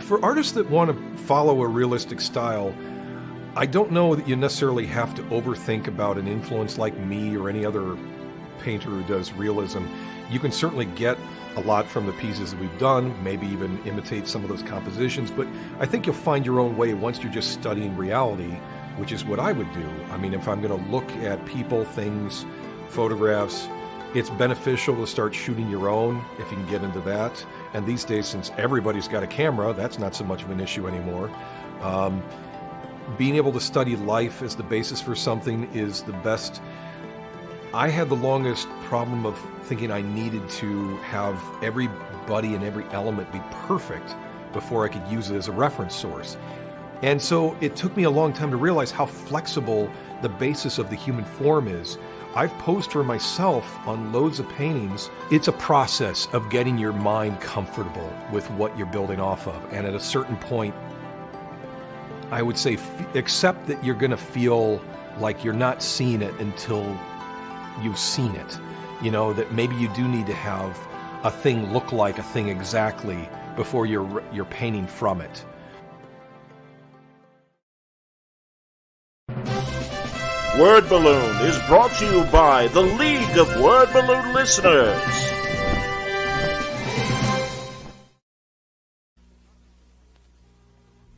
For artists that want to follow a realistic style, I don't know that you necessarily have to overthink about an influence like me or any other painter who does realism. You can certainly get a lot from the pieces that we've done, maybe even imitate some of those compositions, but I think you'll find your own way once you're just studying reality, which is what I would do. I mean, if I'm going to look at people, things, photographs, it's beneficial to start shooting your own if you can get into that. And these days, since everybody's got a camera, that's not so much of an issue anymore. Being able to study life as the basis for something is the best. I had the longest problem of thinking I needed to have everybody and every element be perfect before I could use it as a reference source. And so it took me a long time to realize how flexible the basis of the human form is. I've posed for myself on loads of paintings. It's a process of getting your mind comfortable with what you're building off of. And at a certain point, I would say accept that you're going to feel like you're not seeing it until you've seen it. You know, that maybe you do need to have a thing look like a thing exactly before you're painting from it. Word Balloon is brought to you by the League of Word Balloon Listeners.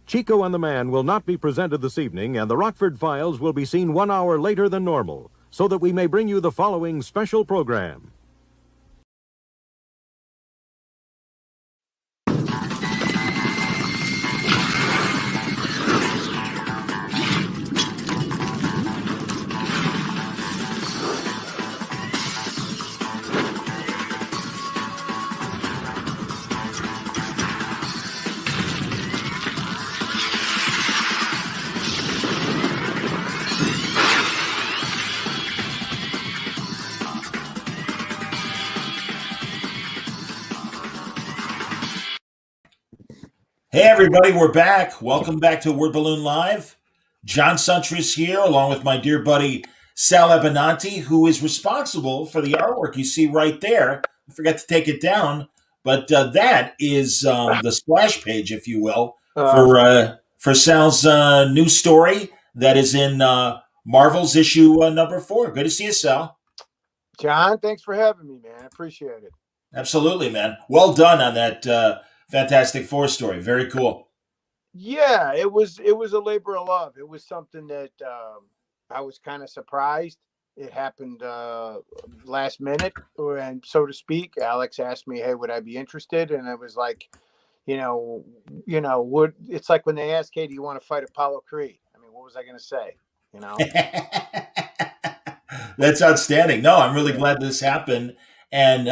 Chico and the Man will not be presented this evening, and the Rockford Files will be seen 1 hour later than normal, so that we may bring you the following special program. Hey everybody, we're back. Welcome back to Word Balloon Live. John Suntress here, along with my dear buddy Sal Abbinanti, who is responsible for the artwork you see right there. I forgot to take it down, but that is the splash page, if you will, for Sal's new story that is in Marvel's issue number 4. Good to see you, Sal. John, thanks for having me, man. I appreciate it. Absolutely, man. Well done on that Fantastic Four story. Very cool. Yeah, it was a labor of love. It was something that I was kind of surprised. It happened last minute, and so to speak. Alex asked me, "Hey, would I be interested?" And I was like, would it's like when they asked, "Hey, do you want to fight Apollo Creed?" I mean, what was I going to say? You know. That's outstanding. No, I'm really glad this happened. And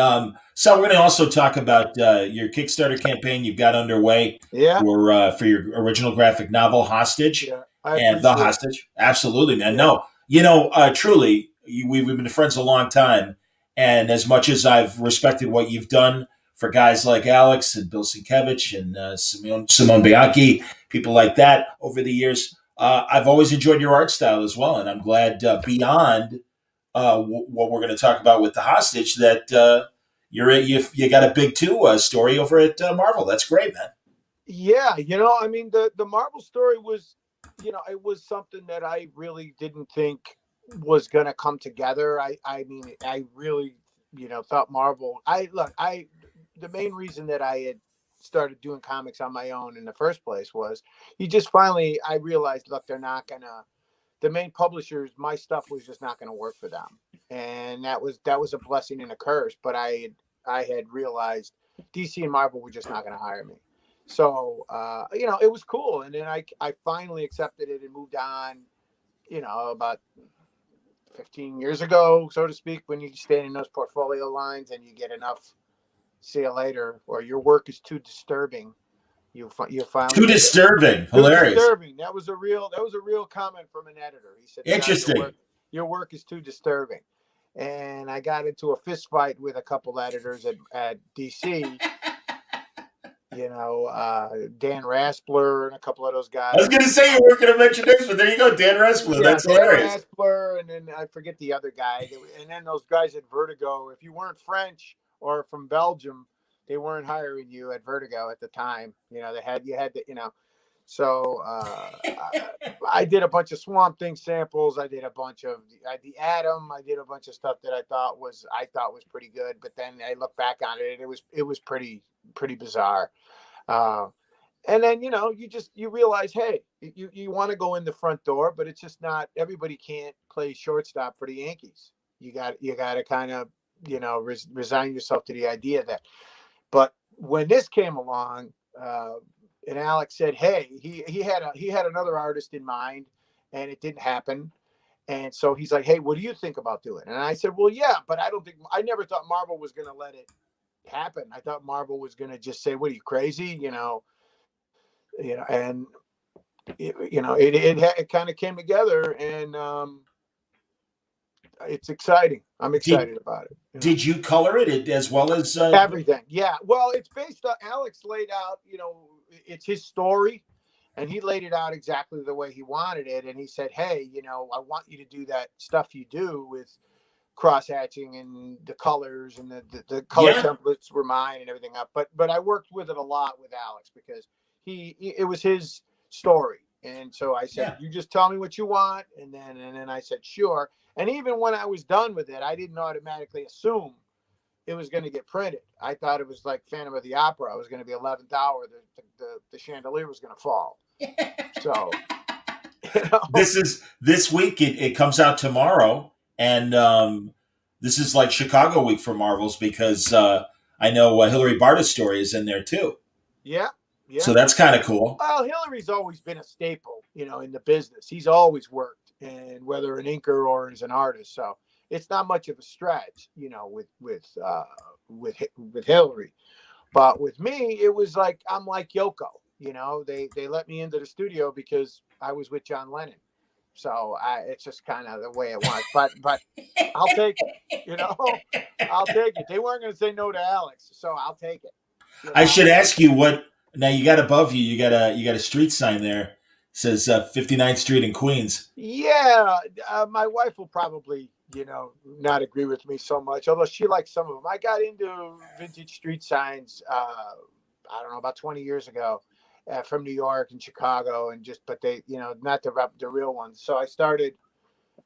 so we're going to also talk about your Kickstarter campaign you've got underway for your original graphic novel, Hostage, and The Hostage. Absolutely, man. Yeah. No, truly, we've been friends a long time. And as much as I've respected what you've done for guys like Alex and Bill Sienkiewicz and Simone Bianchi, people like that over the years, I've always enjoyed your art style as well. And I'm glad beyond what we're going to talk about with The Hostage, that you got a big 2 story over at Marvel. That's great, man. Yeah, I mean, the Marvel story was, it was something that I really didn't think was going to come together. I mean, I really, thought Marvel. The main reason that I had started doing comics on my own in the first place was I realized, look, they're not gonna. The main publishers, my stuff was just not going to work for them, and that was a blessing and a curse. But I had realized DC and Marvel were just not going to hire me, so it was cool. And then I finally accepted it and moved on. About 15 years ago, so to speak, when you stand in those portfolio lines and you get enough, see you later, or your work is too disturbing. You finally too disturbing. Hilarious. Disturbing. That was a real comment from an editor. He said, "Interesting. Your work is too disturbing." And I got into a fist fight with a couple editors at DC. Dan Raspler and a couple of those guys. I was going to say you weren't going to mention this, but there you go, Dan Raspler. That's hilarious. Dan Raspler, and then I forget the other guy. And then those guys at Vertigo. If you weren't French or from Belgium, they weren't hiring you at Vertigo at the time. You had to, So I did a bunch of Swamp Thing samples. I did a bunch of the Atom. I did a bunch of stuff that I thought was pretty good. But then I look back on it, and it was pretty bizarre. And then you realize, hey, you want to go in the front door, but it's just not everybody can't play shortstop for the Yankees. You got to kind of resign yourself to the idea that. But when this came along. And Alex said, "Hey, he had another artist in mind, and it didn't happen. And so he's like, hey, what do you think about doing?" And I said, well, yeah, but I never thought Marvel was going to let it happen. I thought Marvel was going to just say, what are you, crazy? And it kind of came together, and it's exciting. I'm excited about it. Did you color it as well as everything? Yeah. Well, it's based on Alex laid out, it's his story, and he laid it out exactly the way he wanted it. And he said, hey, I want you to do that stuff you do with cross hatching and the colors, and the color templates were mine and everything up. But I worked with it a lot with Alex because it was his story. And so I said, you just tell me what you want. And then I said, sure. And even when I was done with it, I didn't automatically assume it was going to get printed. I thought it was like Phantom of the Opera. It was going to be 11th hour. The chandelier was going to fall. So, this week, it comes out tomorrow. And this is like Chicago week for Marvels because I know Hillary Barta's story is in there too. Yeah. Yeah. So that's kind of cool. Well, Hillary's always been a staple, in the business. He's always worked, and whether an inker or as an artist. So it's not much of a stretch, with Hillary. But with me, it was like I'm like Yoko. They let me into the studio because I was with John Lennon. So it's just kind of the way it was. But I'll take it. I'll take it. They weren't going to say no to Alex, so I'll take it. I should ask you what. Now you got above you got a street sign there. It says 59th Street in Queens. Yeah, my wife will probably not agree with me so much, although she likes some of them. I got into vintage street signs I don't know, about 20 years ago from New York and Chicago, and but they not the real ones. So I started.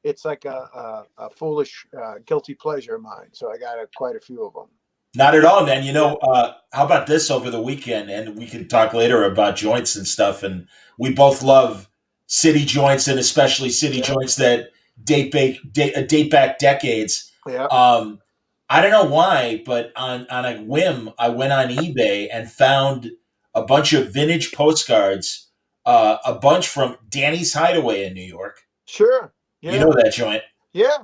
It's like a foolish guilty pleasure of mine. So I got quite a few of them. Not at all, man. How about this over the weekend? And we can talk later about joints and stuff. And we both love city joints, and especially city joints that date back decades. Yeah. I don't know why, but on a whim, I went on eBay and found a bunch of vintage postcards, a bunch from Danny's Hideaway in New York. Sure. Yeah. You know that joint? Yeah.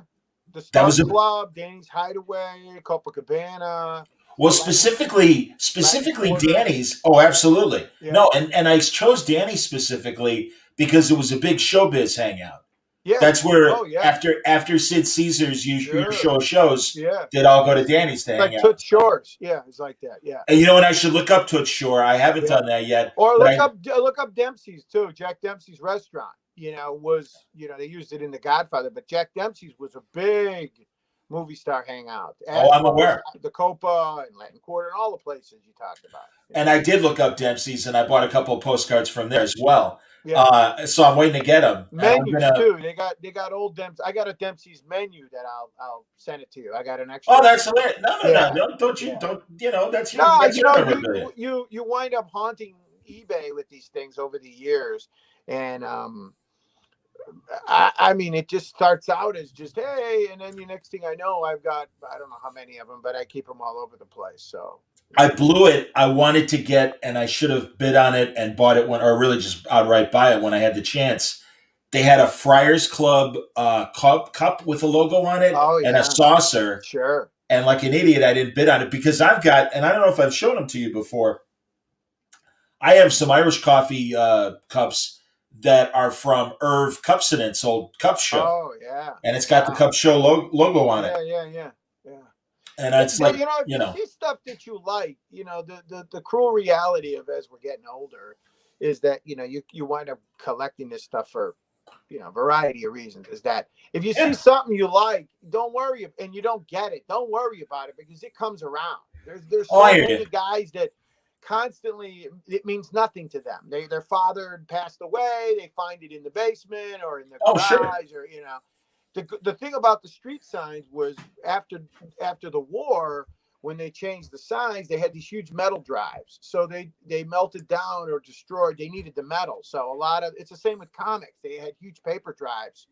The Star Club, Danny's Hideaway, Copacabana. Well, specifically Danny's. Oh, absolutely. Yeah. No, and I chose Danny's specifically because it was a big showbiz hangout. Yeah. That's where after Sid Caesar's your shows, they'd all go to Danny's to hang out. Toots Shor's. Yeah, it's like that. Yeah. And and I should look up Toots Shor. I haven't done that yet. Or look up Dempsey's too. Jack Dempsey's restaurant. They used it in The Godfather, but Jack Dempsey's was a big movie star hangout. I'm aware. The Copa and Latin Quarter and all the places you talked about. And I did look up Dempsey's, and I bought a couple of postcards from there as well. Yeah. So I'm waiting to get them. Menus too. They got old Dempsey. I got a Dempsey's menu that I'll send it to you. I got an extra. Oh, that's hilarious. No. Don't you? That's you wind up haunting eBay with these things over the years, and I mean, it just starts out as just, hey, and then the next thing I know, I've got, I don't know how many of them, but I keep them all over the place. So I blew it. I wanted to get, and I should have bid on it and bought it or really just outright buy it when I had the chance. They had a Friars Club cup with a logo on it and a saucer. Sure. And like an idiot, I didn't bid on it because I've got, and I don't know if I've shown them to you before, I have some Irish coffee cups that are from Irv Cupsonant's old Cup Show. Oh, yeah. And it's got the Cup Show logo on it. Yeah. And it's like, if you see stuff that you like, the cruel reality of as we're getting older is that, you wind up collecting this stuff for, a variety of reasons. Is that if you see something you like, don't worry, and you don't get it, don't worry about it because it comes around. There's Oh, so I hear many you. guys that constantly it means nothing to them. Their father passed away. They find it in the basement or in the Oh, sure. garage, or The thing about the street signs was after the war, when they changed the signs, they had these huge metal drives. So they melted down or destroyed. They needed the metal. So it's the same with comics. They had huge paper drives.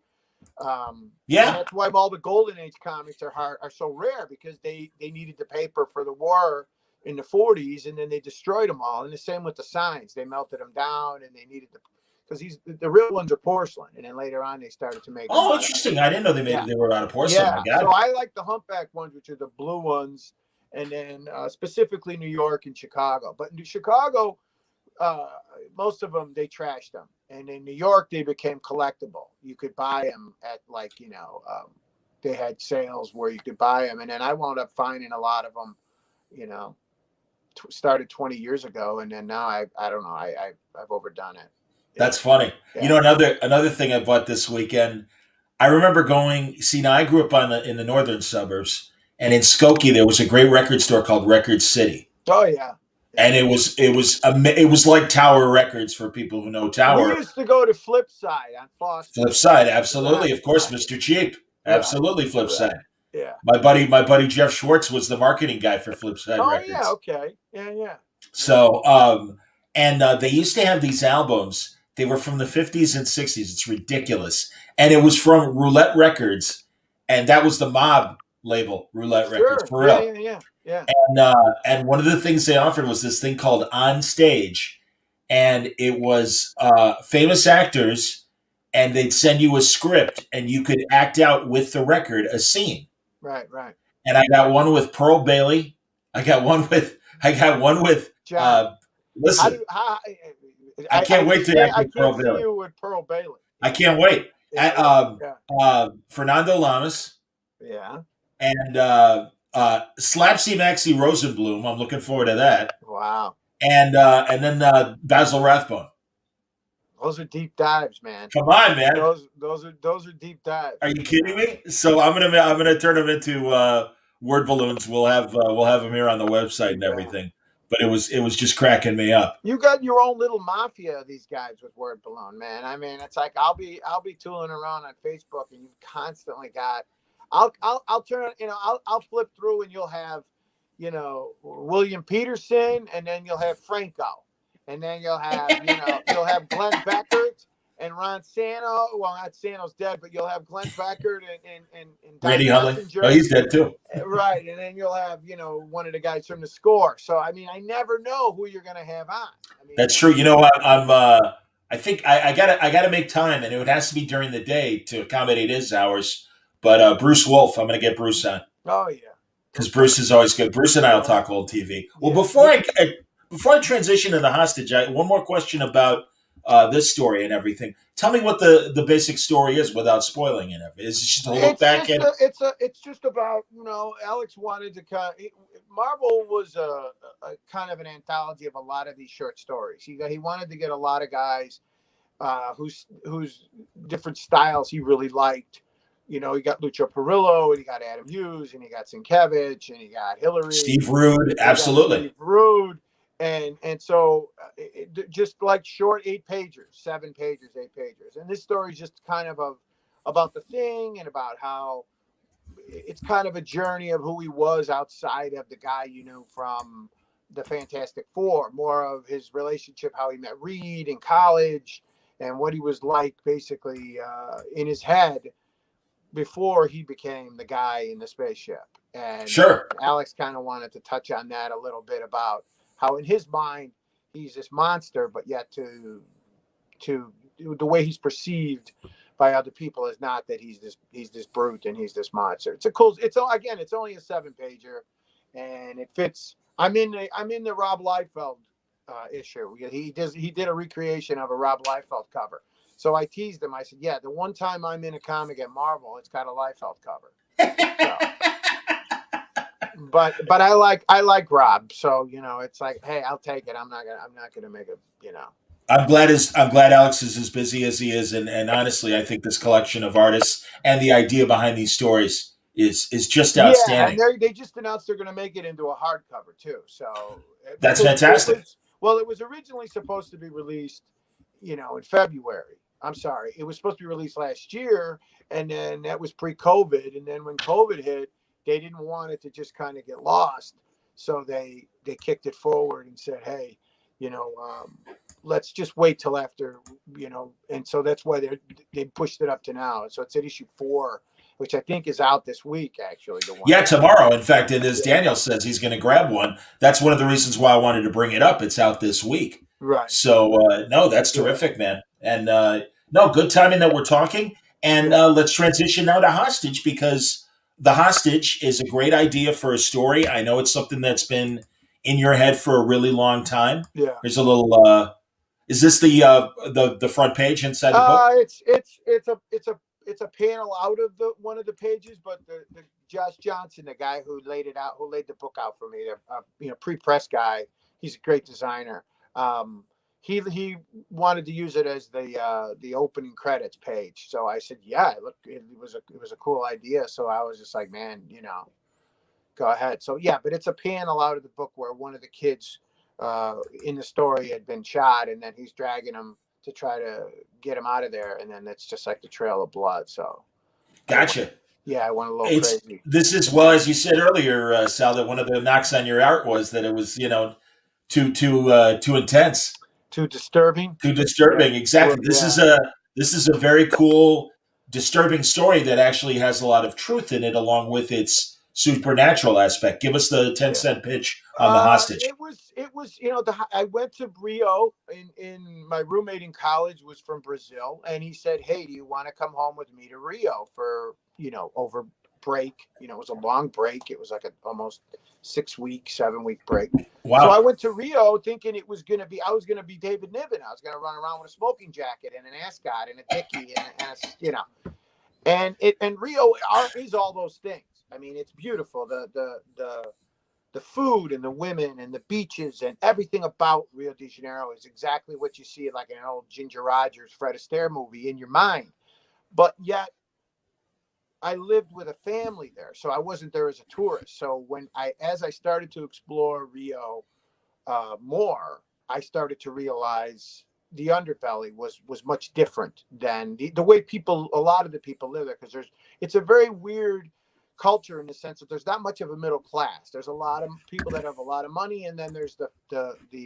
And that's why all the Golden Age comics are so rare, because they needed the paper for the war in the 40s, and then they destroyed them all. And the same with the signs. They melted them down, and they needed because the real ones are porcelain, and then later on they started to make them. Oh, interesting. I didn't know they were out of porcelain. Yeah. So I like the humpback ones, which are the blue ones, and then specifically New York and Chicago. But in Chicago, most of them, they trashed them, and in New York they became collectible. You could buy them at they had sales where you could buy them, and then I wound up finding a lot of them. Started 20 years ago, and then now I don't know, I've overdone it. That's funny. Yeah. Another thing I bought this weekend. I remember now I grew up in the northern suburbs, and in Skokie there was a great record store called Record City. Oh yeah. And it was like Tower Records for people who know Tower. We used to go to Flipside on Foster. Flipside, absolutely, of course, Mr. Cheap, absolutely, Flipside. Yeah. My buddy Jeff Schwartz was the marketing guy for Flipside Records. Yeah, okay, yeah. So, they used to have these albums. They were from the 50s and 60s. It's ridiculous, and it was from Roulette Records, and that was the Mob label, Roulette Records, for real. Yeah. And one of the things they offered was this thing called On Stage, and it was famous actors, and they'd send you a script, and you could act out with the record a scene. Right. And I got one with Pearl Bailey. I got one with. John, listen, I can't wait to act with Pearl Bailey. I can't see you with Pearl Bailey. I can't wait. Fernando Lamas. Yeah. And Slapsy Maxie Rosenblum. I'm looking forward to that. Wow. And then Basil Rathbone. Those are deep dives, man. Come on, man. Those are deep dives. Are you kidding me? So I'm gonna turn them into word balloons. We'll have them here on the website and everything. But it was just cracking me up. You got your own little mafia of these guys with word balloon, man. I mean, it's like I'll be tooling around on Facebook, and you've constantly got. I'll turn, I'll flip through, and you'll have, William Peterson, and then you'll have Franco, and then you'll have, you'll have Glenn Beckert and Ron Sano. Well, not Sano's dead, but you'll have Glenn Beckert and Randy Huntley. Oh, he's dead too. Right, and then you'll have, one of the guys from The Score. So I mean, I never know who you're going to have on. I mean, that's true. I think I gotta make time, and it has to be during the day to accommodate his hours. But Bruce Wolf, I'm going to get Bruce on. Oh yeah, because Bruce is always good. Bruce and I will talk old TV. Well, before I transition to the hostage, one more question about this story and everything. Tell me what the basic story is without spoiling it. Is it just to look back at? It's just about Alex wanted to Marvel was a kind of an anthology of a lot of these short stories. He wanted to get a lot of guys whose different styles he really liked. He got Lucio Perillo, and he got Adam Hughes, and he got Sienkiewicz, and he got Hillary. Steve Rude, absolutely. Steve Rude. And so just like short 8-pagers, 7 pages, 8 pages. And this story is just kind of about the Thing, and about how it's kind of a journey of who he was outside of the guy from the Fantastic Four, more of his relationship, how he met Reed in college, and what he was like basically in his head before he became the guy in the spaceship. And sure, Alex kind of wanted to touch on that a little bit, about how in his mind he's this monster, but yet to the way he's perceived by other people is not that he's this brute and he's this monster. It's only a 7-pager, and it fits. I'm in the Rob Liefeld issue. He did a recreation of a Rob Liefeld cover. So I teased him. I said, "Yeah, the one time I'm in a comic at Marvel, it's got a Liefeld cover." So, but I like Rob, so it's like, hey, I'll take it. I'm not gonna make it. I'm glad Alex is as busy as he is, and honestly, I think this collection of artists and the idea behind these stories is just Yeah, outstanding. and they just announced they're going to make it into a hardcover too. So That's fantastic. It was originally supposed to be released, in February. I'm sorry, it was supposed to be released last year, and then that was pre-COVID. And then when COVID hit, they didn't want it to just kind of get lost, so they kicked it forward and said, "Hey, let's just wait till after, And so that's why they pushed it up to now. So it's at issue 4. Which I think is out this week, actually. Yeah, tomorrow. In fact, and as Daniel says, he's going to grab one. That's one of the reasons why I wanted to bring it up. It's out this week. Right. So, no, that's terrific, man. And no, good timing that we're talking. And let's transition now to Hostage, because The Hostage is a great idea for a story. I know it's something that's been in your head for a really long time. Yeah. There's a little. Is this the front page inside the book? It's a panel out of one of the pages, but the Josh Johnson, the guy who laid the book out for me, pre-press guy, he's a great designer. He wanted to use it as the opening credits page. So I said, yeah, look, it was a cool idea. So I was just like, man, go ahead. So yeah, but it's a panel out of the book where one of the kids in the story had been shot, and then he's dragging him to try to get him out of there, and then it's just like the trail of blood. So, gotcha. I went a little crazy. This is, well, as you said earlier, Sal, that one of the knocks on your art was that it was, too intense, too disturbing. Yeah. Exactly. This is a very cool, disturbing story that actually has a lot of truth in it, along with its supernatural aspect. Give us the 10-cent pitch on The Hostage. It was I went to Rio in my roommate in college was from Brazil, and he said, hey, do you want to come home with me to Rio for over break? It was a long break. It was like almost 6-week, 7-week break. Wow. So I went to Rio thinking I was going to be David Niven. I was going to run around with a smoking jacket and an ascot and a dickie and Rio is all those things. I mean, it's beautiful. The food and the women and the beaches and everything about Rio de Janeiro is exactly what you see like in an old Ginger Rogers, Fred Astaire movie in your mind. But yet I lived with a family there, so I wasn't there as a tourist. So as I started to explore Rio more, I started to realize the underbelly was much different than the way a lot of the people live there, because it's a very weird culture in the sense that there's not much of a middle class. There's a lot of people that have a lot of money, and then there's the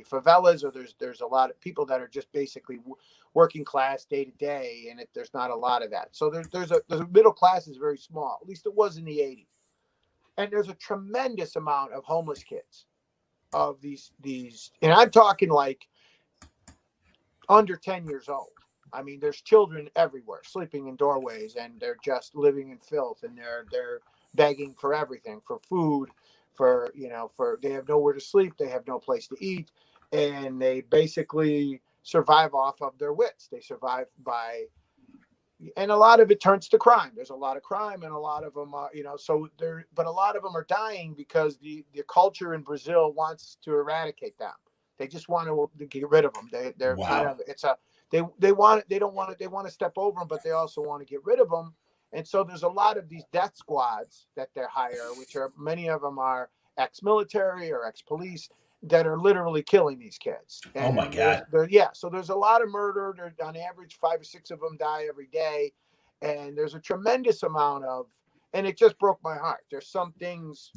favelas, or there's a lot of people that are just basically working class day to day, and there's not a lot of that. So the middle class is very small. At least it was in the 80s. And there's a tremendous amount of homeless kids of these, and I'm talking like under 10 years old. I mean, there's children everywhere sleeping in doorways, and they're just living in filth, and they're begging for everything, for food, for they have nowhere to sleep, they have no place to eat, and they basically survive off of their wits. They survive by, and a lot of it turns to crime. There's a lot of crime, and a lot of them are, but a lot of them are dying because the culture in Brazil wants to eradicate them. They just want to get rid of them. They're wow. kind of, they want to step over them, but they also want to get rid of them. And so there's a lot of these death squads that they hire, which are, many of them are ex-military or ex-police, that are literally killing these kids. And oh my God. So there's a lot of murder. On average, 5 or 6 of them die every day. And there's a tremendous amount of, and it just broke my heart. There's some things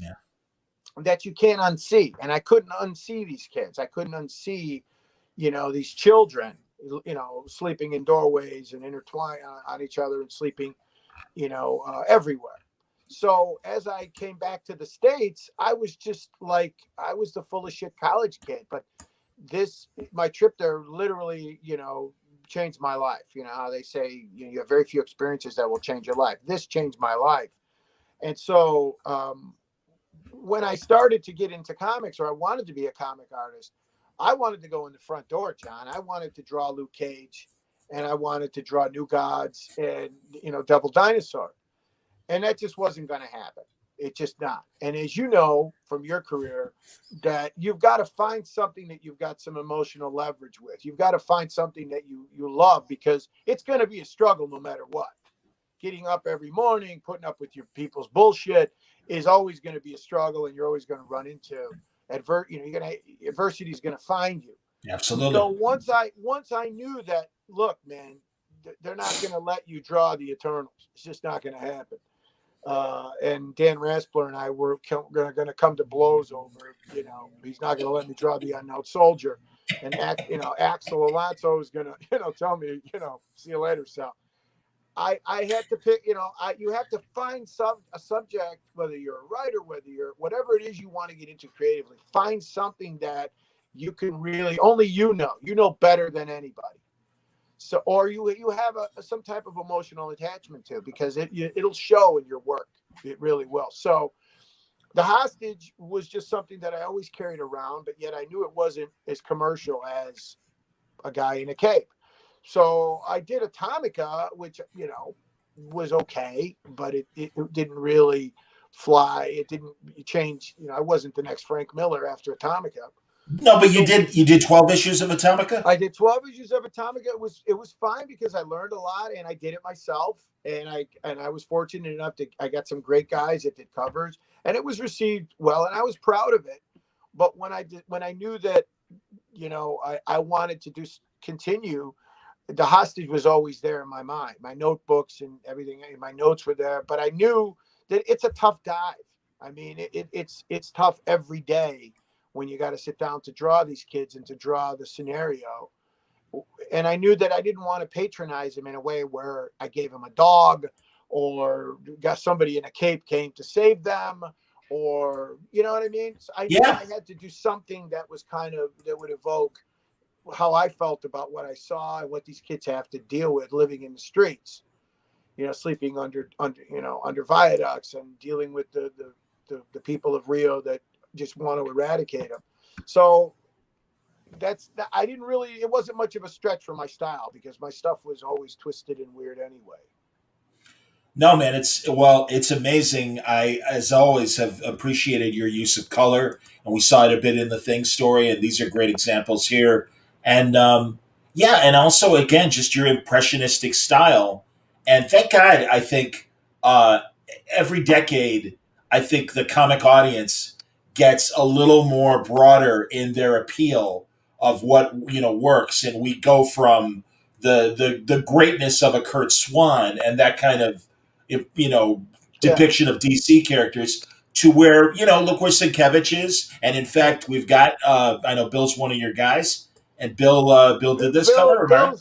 that you can't unsee. And I couldn't unsee these kids. I couldn't unsee, these children, sleeping in doorways and intertwined on each other and sleeping, everywhere. So as I came back to the States, I was just like, I was the full of shit college kid. But my trip there literally, changed my life. You know how they say, you have very few experiences that will change your life. This changed my life. And so when I started to get into comics, or I wanted to be a comic artist, I wanted to go in the front door, John. I wanted to draw Luke Cage, and I wanted to draw New Gods and, Devil Dinosaur. And that just wasn't going to happen. It's just not. And as you know from your career, that you've got to find something that you've got some emotional leverage with. You've got to find something that you love, because it's going to be a struggle no matter what. getting up every morning, putting up with your people's bullshit is always going to be a struggle, and you're always going to run into adversity is going to find you. Absolutely. So once I knew that, look, man, they're not going to let you draw the Eternals. It's just not going to happen. And Dan Raspler and I were going to come to blows over, he's not going to let me draw the Unknown Soldier. And, Axel Alonso is going to, tell me, see you later, Sal. I had to pick, you have to find a subject, whether you're a writer, whatever it is you want to get into creatively, find something that you can really, only you know better than anybody. So, or you have some type of emotional attachment to, because it'll show in your work. It really will. So the Hostage was just something that I always carried around, but yet I knew it wasn't as commercial as a guy in a cape. So I did Atomica, which, was okay, but it didn't really fly. It didn't change. I wasn't the next Frank Miller after Atomica. No, but you did 12 issues of Atomica? I did 12 issues of Atomica. It was fine because I learned a lot, and I did it myself. And I was fortunate enough I got some great guys that did covers, and it was received well, and I was proud of it. But when I knew that, I wanted to continue, the Hostage was always there in my mind. My notebooks and everything, my notes were there, but I knew that it's a tough dive. I mean, it's tough every day when you got to sit down to draw these kids and to draw the scenario. And I knew that I didn't want to patronize them in a way where I gave them a dog or got somebody in a cape came to save them, or, you know what I mean? So I knew I had to do something that was that would evoke how I felt about what I saw and what these kids have to deal with living in the streets, sleeping under viaducts and dealing with the people of Rio that just want to eradicate them. So it wasn't much of a stretch for my style, because my stuff was always twisted and weird anyway. No, man, it's amazing. I, as always, have appreciated your use of color, and we saw it a bit in the Thing story, and these are great examples here. And and also, again, just your impressionistic style. And thank God, I think every decade, I think the comic audience gets a little more broader in their appeal of what works, and we go from the greatness of a Kurt Swan and that kind of depiction of DC characters to where look where Sienkiewicz is, and in fact we've got I know Bill's one of your guys, and Bill did this cover.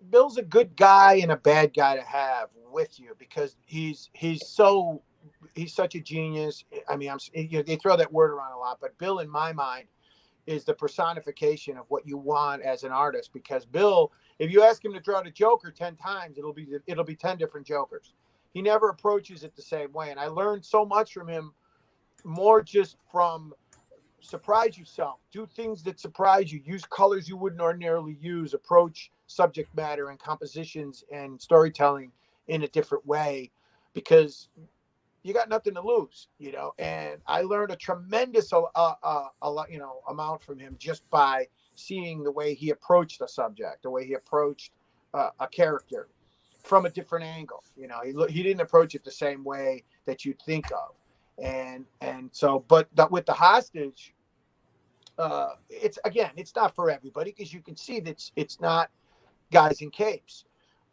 Bill's a good guy and a bad guy to have with you, because he's such a genius. I mean, they throw that word around a lot, but Bill, in my mind, is the personification of what you want as an artist. Because Bill, if you ask him to draw the Joker 10 times, it'll be 10 different Jokers. He never approaches it the same way. And I learned so much from him, more just from surprise yourself, do things that surprise you, use colors you wouldn't ordinarily use, approach subject matter and compositions and storytelling in a different way, because you got nothing to lose, and I learned a tremendous amount from him just by seeing the way he approached the subject, the way he approached a character from a different angle. He didn't approach it the same way that you'd think of. And so, but with the Hostage, it's not for everybody, because you can see that it's not guys in capes,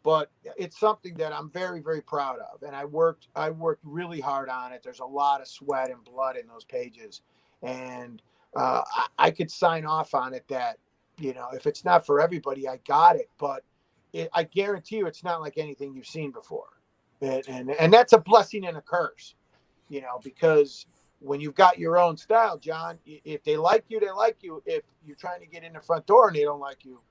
but it's something that I'm very, very proud of. And I worked really hard on it. There's a lot of sweat and blood in those pages. And I could sign off on it that, if it's not for everybody, I got it. But I guarantee you it's not like anything you've seen before. And that's a blessing and a curse, because when you've got your own style, John, if they like you, they like you. If you're trying to get in the front door and they don't like you,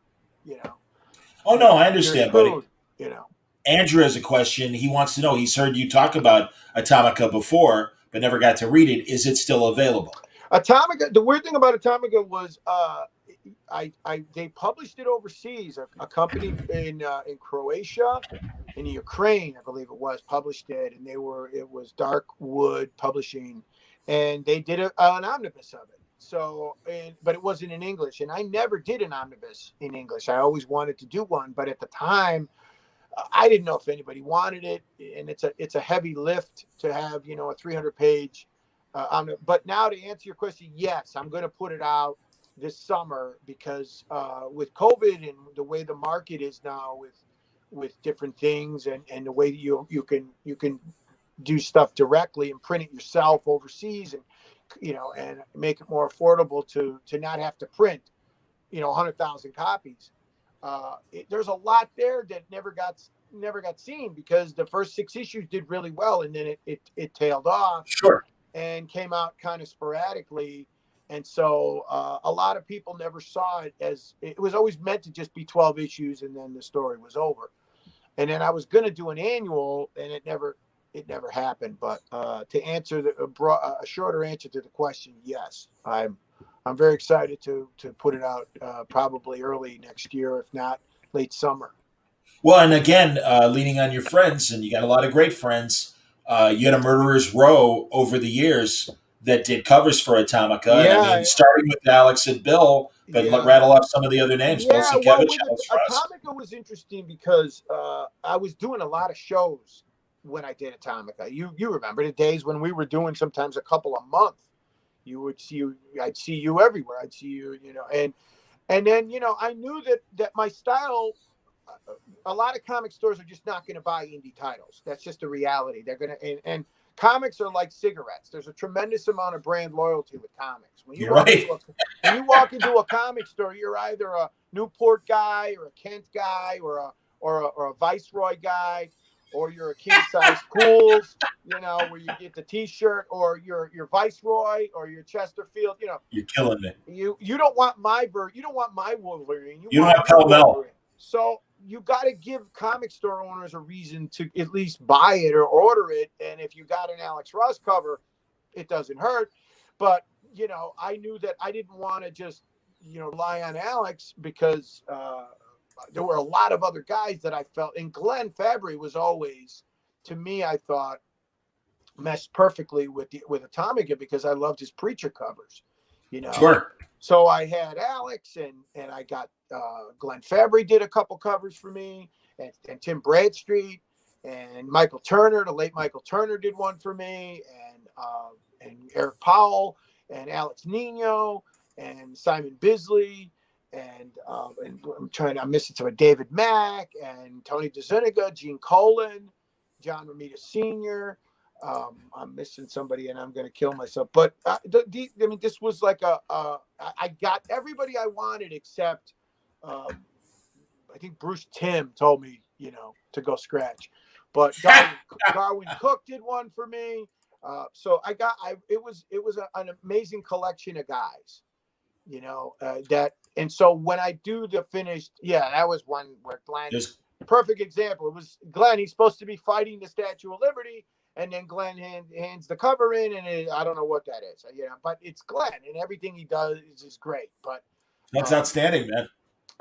Oh, no, I understand, buddy. you know. Andrew has a question. He wants to know, he's heard you talk about Atomica before, but never got to read it. Is it still available? Atomica, the weird thing about Atomica was they published it overseas. A company in Croatia, in Ukraine, I believe it was, published it, and it was Dark Wood Publishing, and they did an omnibus of it. So, but it wasn't in English, and I never did an omnibus in English. I always wanted to do one, but at the time, I didn't know if anybody wanted it, and it's a heavy lift to have, you know, a 300-page. But now to answer your question, yes, I'm going to put it out this summer because with COVID and the way the market is now with different things and the way that you can do stuff directly and print it yourself overseas and, you know, and make it more affordable to not have to print, you know, 100,000 copies. There's a lot there that never got seen because the first 6 issues did really well, and then it tailed off. Sure. And came out kind of sporadically. And so a lot of people never saw it as it was always meant to just be 12 issues and then the story was over. And then I was going to do an annual and it never happened. But to answer a shorter answer to the question, yes, I'm very excited to put it out probably early next year, if not late summer. Well, and again, leaning on your friends, and you got a lot of great friends. You had a Murderer's Row over the years that did covers for Atomica. Yeah, and I mean, starting with Alex and Bill, but rattle off some of the other names. Bill Sienkiewicz, Alex Ross. Atomica was interesting because I was doing a lot of shows when I did Atomica. You remember the days when we were doing sometimes a couple a month. I'd see you everywhere. I'd see you, you know, and then, you know, I knew that my style, a lot of comic stores are just not going to buy indie titles. That's just a reality. They're going to, and comics are like cigarettes. There's a tremendous amount of brand loyalty with comics. When you walk into a comic store, you're either a Newport guy or a Kent guy or a Viceroy guy, or you're a King Size Cools, you know, where you get the T-shirt, or you're Viceroy, or you're Chesterfield. You know, you're killing it. You don't want my you don't want my Wolverine. You don't want Pell Mell. So you got to give comic store owners a reason to at least buy it or order it. And if you got an Alex Ross cover, it doesn't hurt. But, you know, I knew that I didn't want to just, you know, rely on Alex because there were a lot of other guys that I felt. And Glenn Fabry was always, to me, I thought, meshed perfectly with Atomica because I loved his Preacher covers, you know. Sure. So I had Alex and I got Glenn Fabry did a couple covers for me, and Tim Bradstreet and Michael Turner, the late Michael Turner did one for me, and Eric Powell and Alex Nino and Simon Bisley and I'm missing some of David Mack and Tony DeZuniga, Gene Colan, John Romita Sr. I'm missing somebody and I'm going to kill myself. But I mean, this was like I got everybody I wanted except I think Bruce Timm told me, you know, to go scratch. But Darwin Cook did one for me. So it was an amazing collection of guys, you know, and so when I do the finished, that was one where Glenn, perfect example. It was Glenn, he's supposed to be fighting the Statue of Liberty. And then Glenn hands the cover in, and I don't know what that is, you know, but it's Glenn, and everything he does is great. But that's outstanding, man.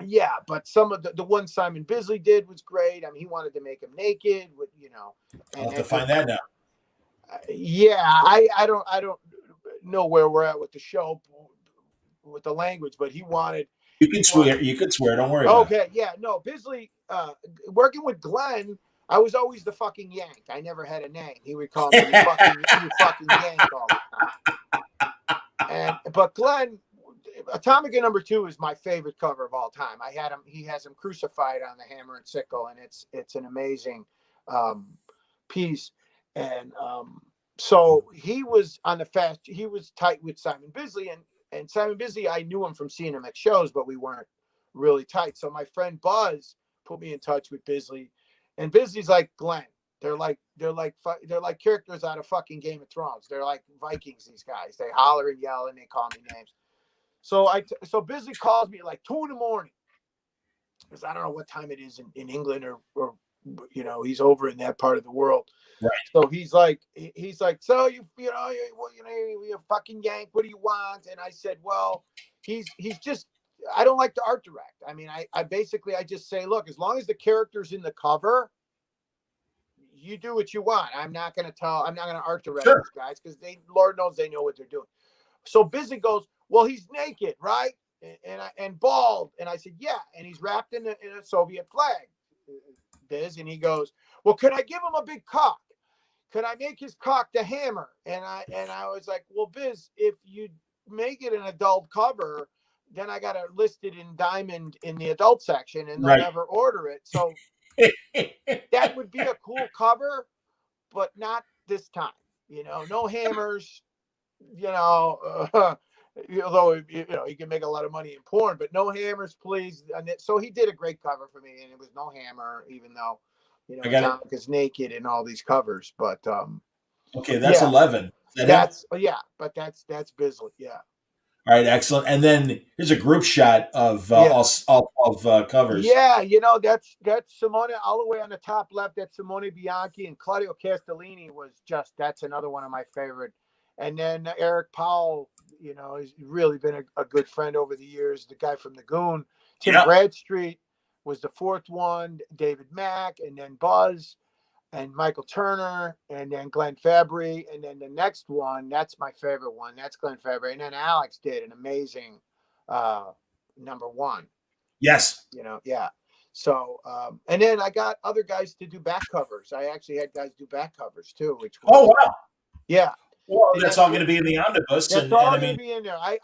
Yeah, but some of the one Simon Bisley did was great. I mean, he wanted to make him naked, with, you know. I'll have to find that now. I don't know where we're at with the show, with the language, but he wanted. You can swear. You could swear. Don't worry. About it. Yeah, no, Bisley. Working with Glenn. I was always the fucking Yank. I never had a name. He would call me you fucking Yank all the time. But Glenn, Atomica #2 is my favorite cover of all time. He has him crucified on the hammer and sickle, and it's an amazing piece. And so he was on the fast. He was tight with Simon Bisley, and Simon Bisley, I knew him from seeing him at shows, but we weren't really tight. So my friend Buzz put me in touch with Bisley. And Bisley's like Glenn. They're like characters out of fucking Game of Thrones. They're like Vikings. These guys. They holler and yell and they call me names. So Bisley calls me at like 2 a.m. because I don't know what time it is in England or you know, he's over in that part of the world. Right. So he's like so you know you're a fucking Yank. What do you want? And I said, well, he's just. I don't like to art direct. I mean, I basically just say, look, as long as the character's in the cover, you do what you want. I'm not going to art direct these guys because Lord knows they know what they're doing. So Bisley goes, well, he's naked, right? And bald. And I said, yeah. And he's wrapped in a Soviet flag. Biz, and he goes, well, can I give him a big cock? Can I make his cock the hammer? And I was like, well, Biz, if you make it an adult cover, then I got to list it in diamond in the adult section, and they'll never order it. So that would be a cool cover, but not this time. No hammers. Although you can make a lot of money in porn, but no hammers, please. And so he did a great cover for me, and it was no hammer, even though John is naked in all these covers. But okay, that's 11. That's Bisley. Yeah. All right, excellent. And then here's a group shot of all 12 covers. Yeah, that's Simone all the way on the top left. That's Simone Bianchi, and Claudio Castellini that's another one of my favorite. And then Eric Powell, has really been a good friend over the years. The guy from the Goon. Tim Bradstreet was the fourth one. David Mack, and then Buzz, and Michael Turner, and then Glenn Fabry, and then the next one, that's my favorite one. That's Glenn Fabry, and then Alex did an amazing number one. Yes. Yeah. So, and then I got other guys to do back covers. I actually had guys do back covers too, which was, wow. Yeah. Well, that's all going to be in the omnibus. That's all going to be in there. I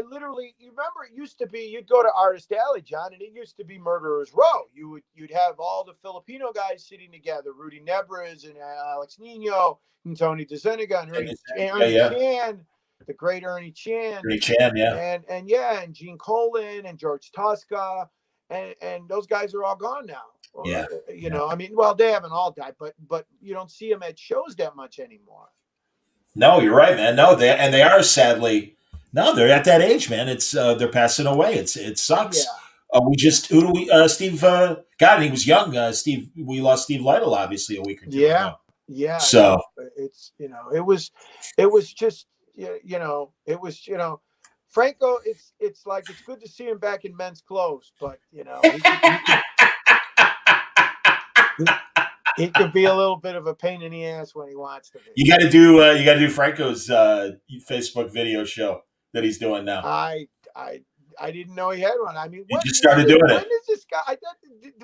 literally, you remember it used to be, you'd go to Artist Alley, John, and it used to be Murderer's Row. You'd have all the Filipino guys sitting together, Rudy Nebres and Alex Nino and Tony DeZuniga and Ernie Chan, the great Ernie Chan. Ernie Chan, yeah. And Gene Colan and George Tosca. And those guys are all gone now. Yeah. They haven't all died, but you don't see them at shows that much anymore. No, you're right, man. No, they are sadly. No, they're at that age, man. It's they're passing away. It sucks. Yeah. Steve. God, he was young. Steve. We lost Steve Lytle, obviously, a week or two ago. Yeah. So it's it was just Franco. It's like it's good to see him back in men's clothes, but he could be a little bit of a pain in the ass when he wants to be. You got to do Franco's Facebook video show that he's doing now. I didn't know he had one. I mean, he just started doing it.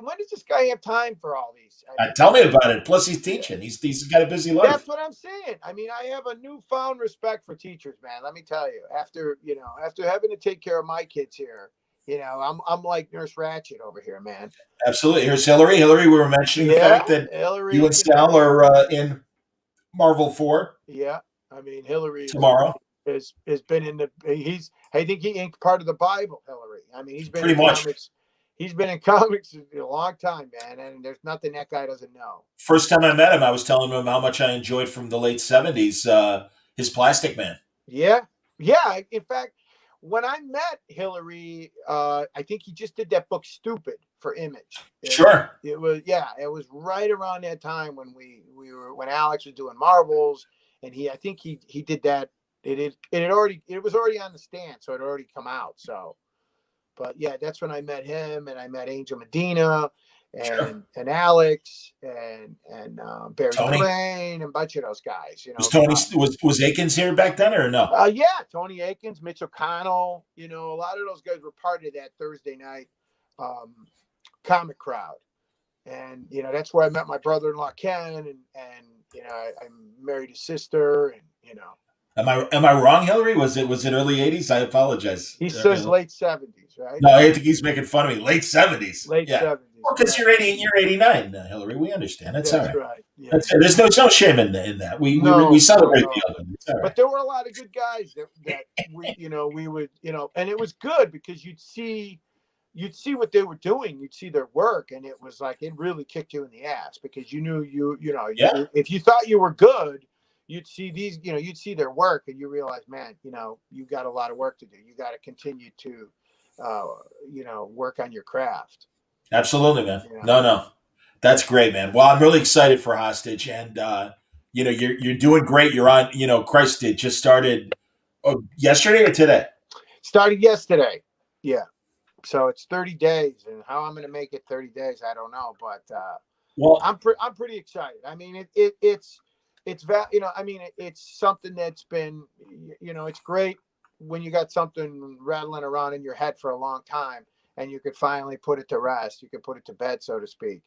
When does this guy have time for all these? Tell me about it. Plus, he's teaching. He's got a busy life. That's what I'm saying. I mean, I have a newfound respect for teachers, man. Let me tell you. After having to take care of my kids here, I'm like Nurse Ratched over here, man. Absolutely. Here's Hillary. Hillary, we were mentioning the fact that Hillary, you and Sal are in Marvel 4. Yeah. I mean, Hillary tomorrow has been in I think he inked part of the Bible, Hillary. I mean, he's been pretty much. Comics. He's been in comics a long time, man, and there's nothing that guy doesn't know. First time I met him, I was telling him how much I enjoyed from the late 70s, his Plastic Man. Yeah. Yeah. In fact, when I met Hillary, I think he just did that book Stupid for Image. Sure. It was right around that time when when Alex was doing Marvels, and I think he did that. It was already on the stand, so it had already come out. So, but yeah, that's when I met him, and I met Angel Medina and Alex and Barry Crane and a bunch of those guys. Was Akins here back then or no? Yeah, Tony Akins, Mitch O'Connell. A lot of those guys were part of that Thursday night comic crowd, and that's where I met my brother-in-law Ken, and I married his sister, and Am I wrong, Hillary? Was it early 80s? I apologize. He says late 70s, right? No, I think he's making fun of me. Late 70s. Late 70s. Well, because you're 89, Hillary. We understand. That's all right. Right. Yeah. There's no shame in that. We celebrate the other. It's all right. But there were a lot of good guys that we would and it was good because you'd see what they were doing. You'd see their work, and it was like it really kicked you in the ass because you knew if you thought you were good. You'd see you'd see their work and you realize, man, you got a lot of work to do. You got to continue to, work on your craft. Absolutely, man. No, that's great, man. Well, I'm really excited for Hostage, and you're doing great. You're on. Christ, it just started yesterday or today. Started yesterday. Yeah. So it's 30 days, and how I'm going to make it 30 days, I don't know, but I'm pretty excited. I mean, it's something that's been, it's great when you got something rattling around in your head for a long time and you could finally put it to rest. You could put it to bed, so to speak.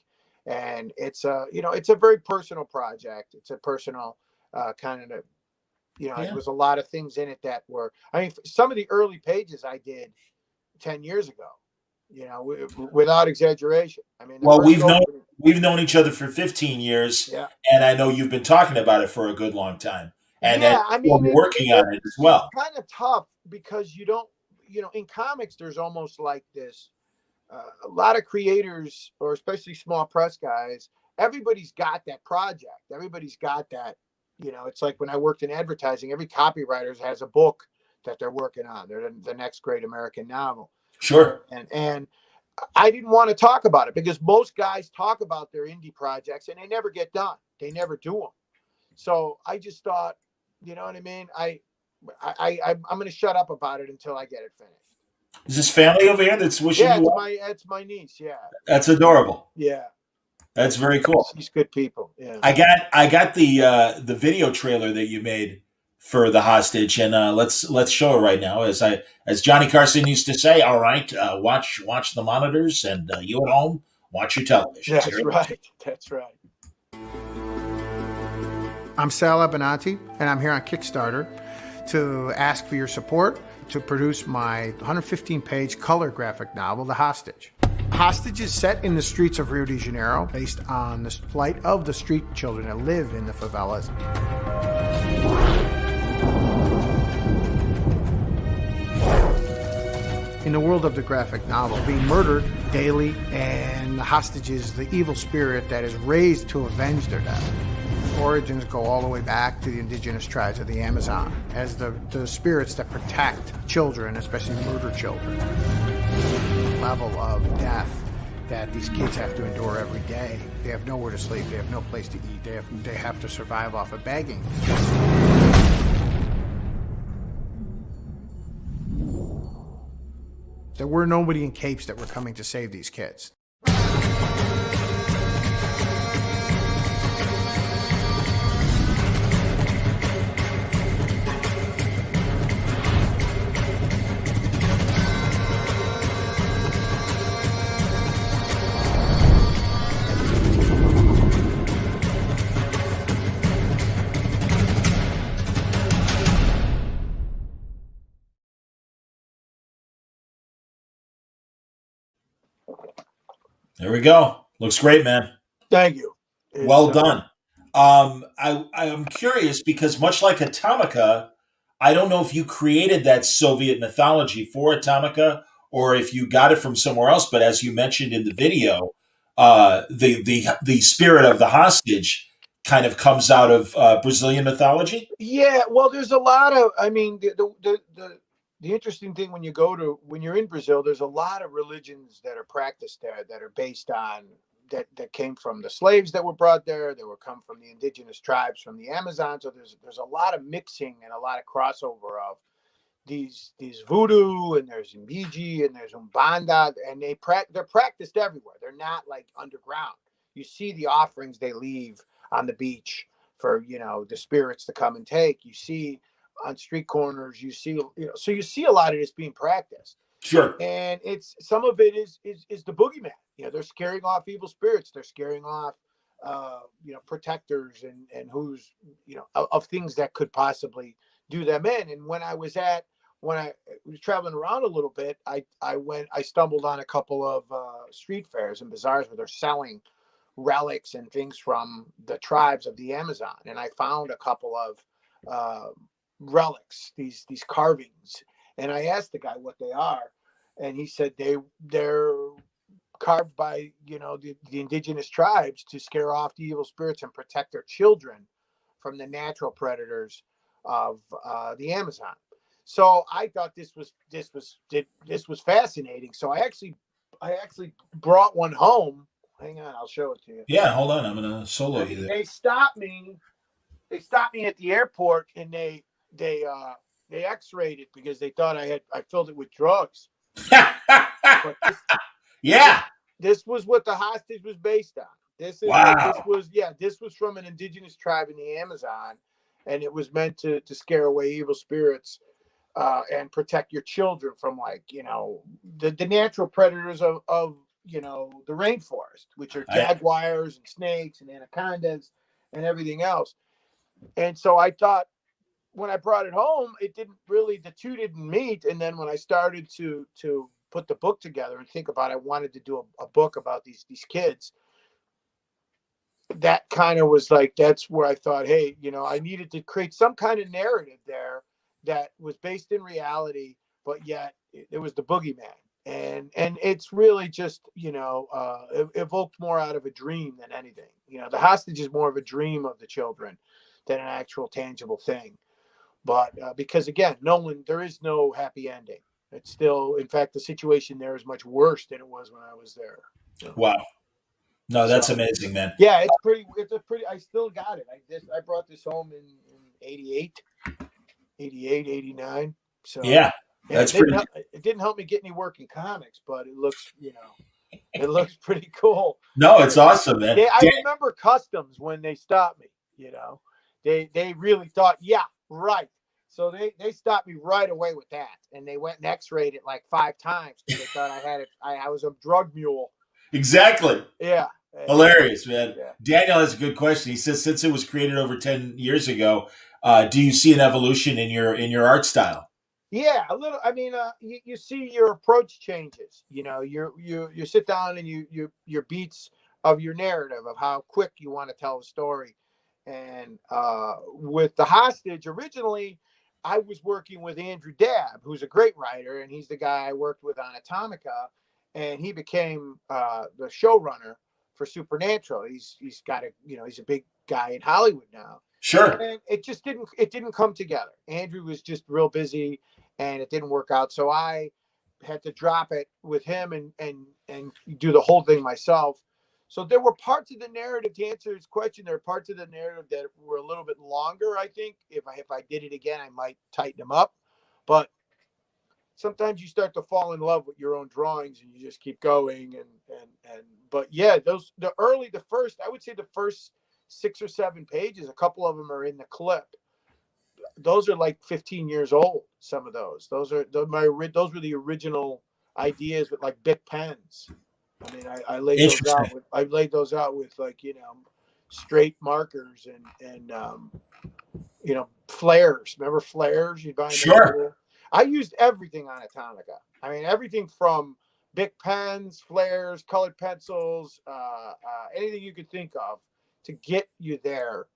and it's a it's a very personal project. It's a personal kind of Yeah. There's a lot of things in it that were, I mean, some of the early pages I did 10 years ago, without exaggeration. I mean, Well, we've known each other for 15 years, yeah, and I know you've been talking about it for a good long time, and yeah. I you're mean, working on it as well. kind of tough because you don't, in comics, there's almost like this. A lot of creators, or especially small press guys, everybody's got that project. Everybody's got that. It's like when I worked in advertising, every copywriter has a book that they're working on. They're the next great American novel. Sure. And I didn't want to talk about it because most guys talk about their indie projects and they never get done. They never do them. So I just thought, you know what I mean? I'm going to shut up about it until I get it finished. Is this family over here that's wishing you well? It's my niece. Yeah. That's adorable. Yeah. That's very cool. She's good people. Yeah. I got the video trailer that you made for the hostage, and let's show it right now. As Johnny Carson used to say, all right, watch the monitors, and you at home watch your television. That's right. That's right. I'm Sal Abbinanti, and I'm here on Kickstarter to ask for your support to produce my 115-page color graphic novel, The Hostage. Hostage is set in the streets of Rio de Janeiro, based on the plight of the street children that live in the favelas. In the world of the graphic novel, being murdered daily, and the hostage is the evil spirit that is raised to avenge their death. Origins go all the way back to the indigenous tribes of the Amazon as the spirits that protect children, especially murdered children. The level of death that these kids have to endure every day. They have nowhere to sleep. They have no place to eat. They have to survive off of begging. There were nobody in capes that were coming to save these kids. There we go. Looks great, man. Thank you. Well done. I'm curious because much like Atomica, I don't know if you created that Soviet mythology for Atomica or if you got it from somewhere else. But as you mentioned in the video, the spirit of the hostage kind of comes out of Brazilian mythology. Yeah, well, there's a lot of. I mean, the interesting thing when you're in Brazil, there's a lot of religions that are practiced there that are based on that came from the slaves that were brought there. That were come from the indigenous tribes from the Amazon. So there's a lot of mixing and a lot of crossover of these voodoo, and there's Mbiji and there's Umbanda, and they're practiced everywhere. They're not like underground. You see the offerings they leave on the beach for the spirits to come and take. You see on street corners, you see so you see a lot of this being practiced. Sure. And it's some of it is the boogeyman. They're scaring off evil spirits. They're scaring off protectors and who's of things that could possibly do them in. And when I was traveling around a little bit, I stumbled on a couple of street fairs and bazaars where they're selling relics and things from the tribes of the Amazon. And I found a couple of relics, these carvings. And I asked the guy what they are. And he said they're carved by, the indigenous tribes to scare off the evil spirits and protect their children from the natural predators of the Amazon. So I thought this was fascinating. So I actually brought one home. Hang on, I'll show it to you. Yeah, hold on. I'm gonna solo you there. They stopped me at the airport and they X-rayed it because they thought I filled it with drugs. This was what the hostage was based on. This was from an indigenous tribe in the Amazon, and it was meant to scare away evil spirits and protect your children from the natural predators of the rainforest, which are jaguars and snakes and anacondas and everything else. And so I thought, when I brought it home, the two didn't meet. And then when I started to put the book together and think about, I wanted to do a book about these kids, that kind of was like, that's where I thought, hey, I needed to create some kind of narrative there that was based in reality, but yet it was the boogeyman. And it's really just, evoked more out of a dream than anything. The hostage is more of a dream of the children than an actual tangible thing. But because, again, there is no happy ending. It's still, in fact, the situation there is much worse than it was when I was there. Wow. No, that's amazing, man. Yeah, I still got it. I brought this home in 88, 89. So yeah, that's it didn't help me get any work in comics, but it looks, it looks pretty cool. No, it's awesome, man. I remember Customs when they stopped me, they really thought, yeah, right. So they stopped me right away with that. And they went and x-rayed it like 5 times because they thought I was a drug mule. Exactly. Yeah. Hilarious, man. Yeah. Daniel has a good question. He says, since it was created over 10 years ago, do you see an evolution in your art style? Yeah, a little. I mean, you see your approach changes. You sit down and your beats of your narrative of how quick you want to tell a story. And with The Hostage, originally, I was working with Andrew Dabb, who's a great writer, and he's the guy I worked with on Atomica, and he became the showrunner for Supernatural. He's got he's a big guy in Hollywood now. Sure. And it didn't come together. Andrew was just real busy, and it didn't work out. So I had to drop it with him and do the whole thing myself. So there were parts of the narrative, to answer his question, there are parts of the narrative that were a little bit longer. I think if I did it again, I might tighten them up. But sometimes you start to fall in love with your own drawings and you just keep going. But yeah, I would say the first 6 or 7 pages, a couple of them are in the clip. Those are like 15 years old. Some of those were the original ideas with like big pens. I mean, I laid those out with like, straight markers and flares. Remember flares? You buy them. Sure. I used everything on Atomica. I mean, everything from big pens, flares, colored pencils, anything you could think of to get you there.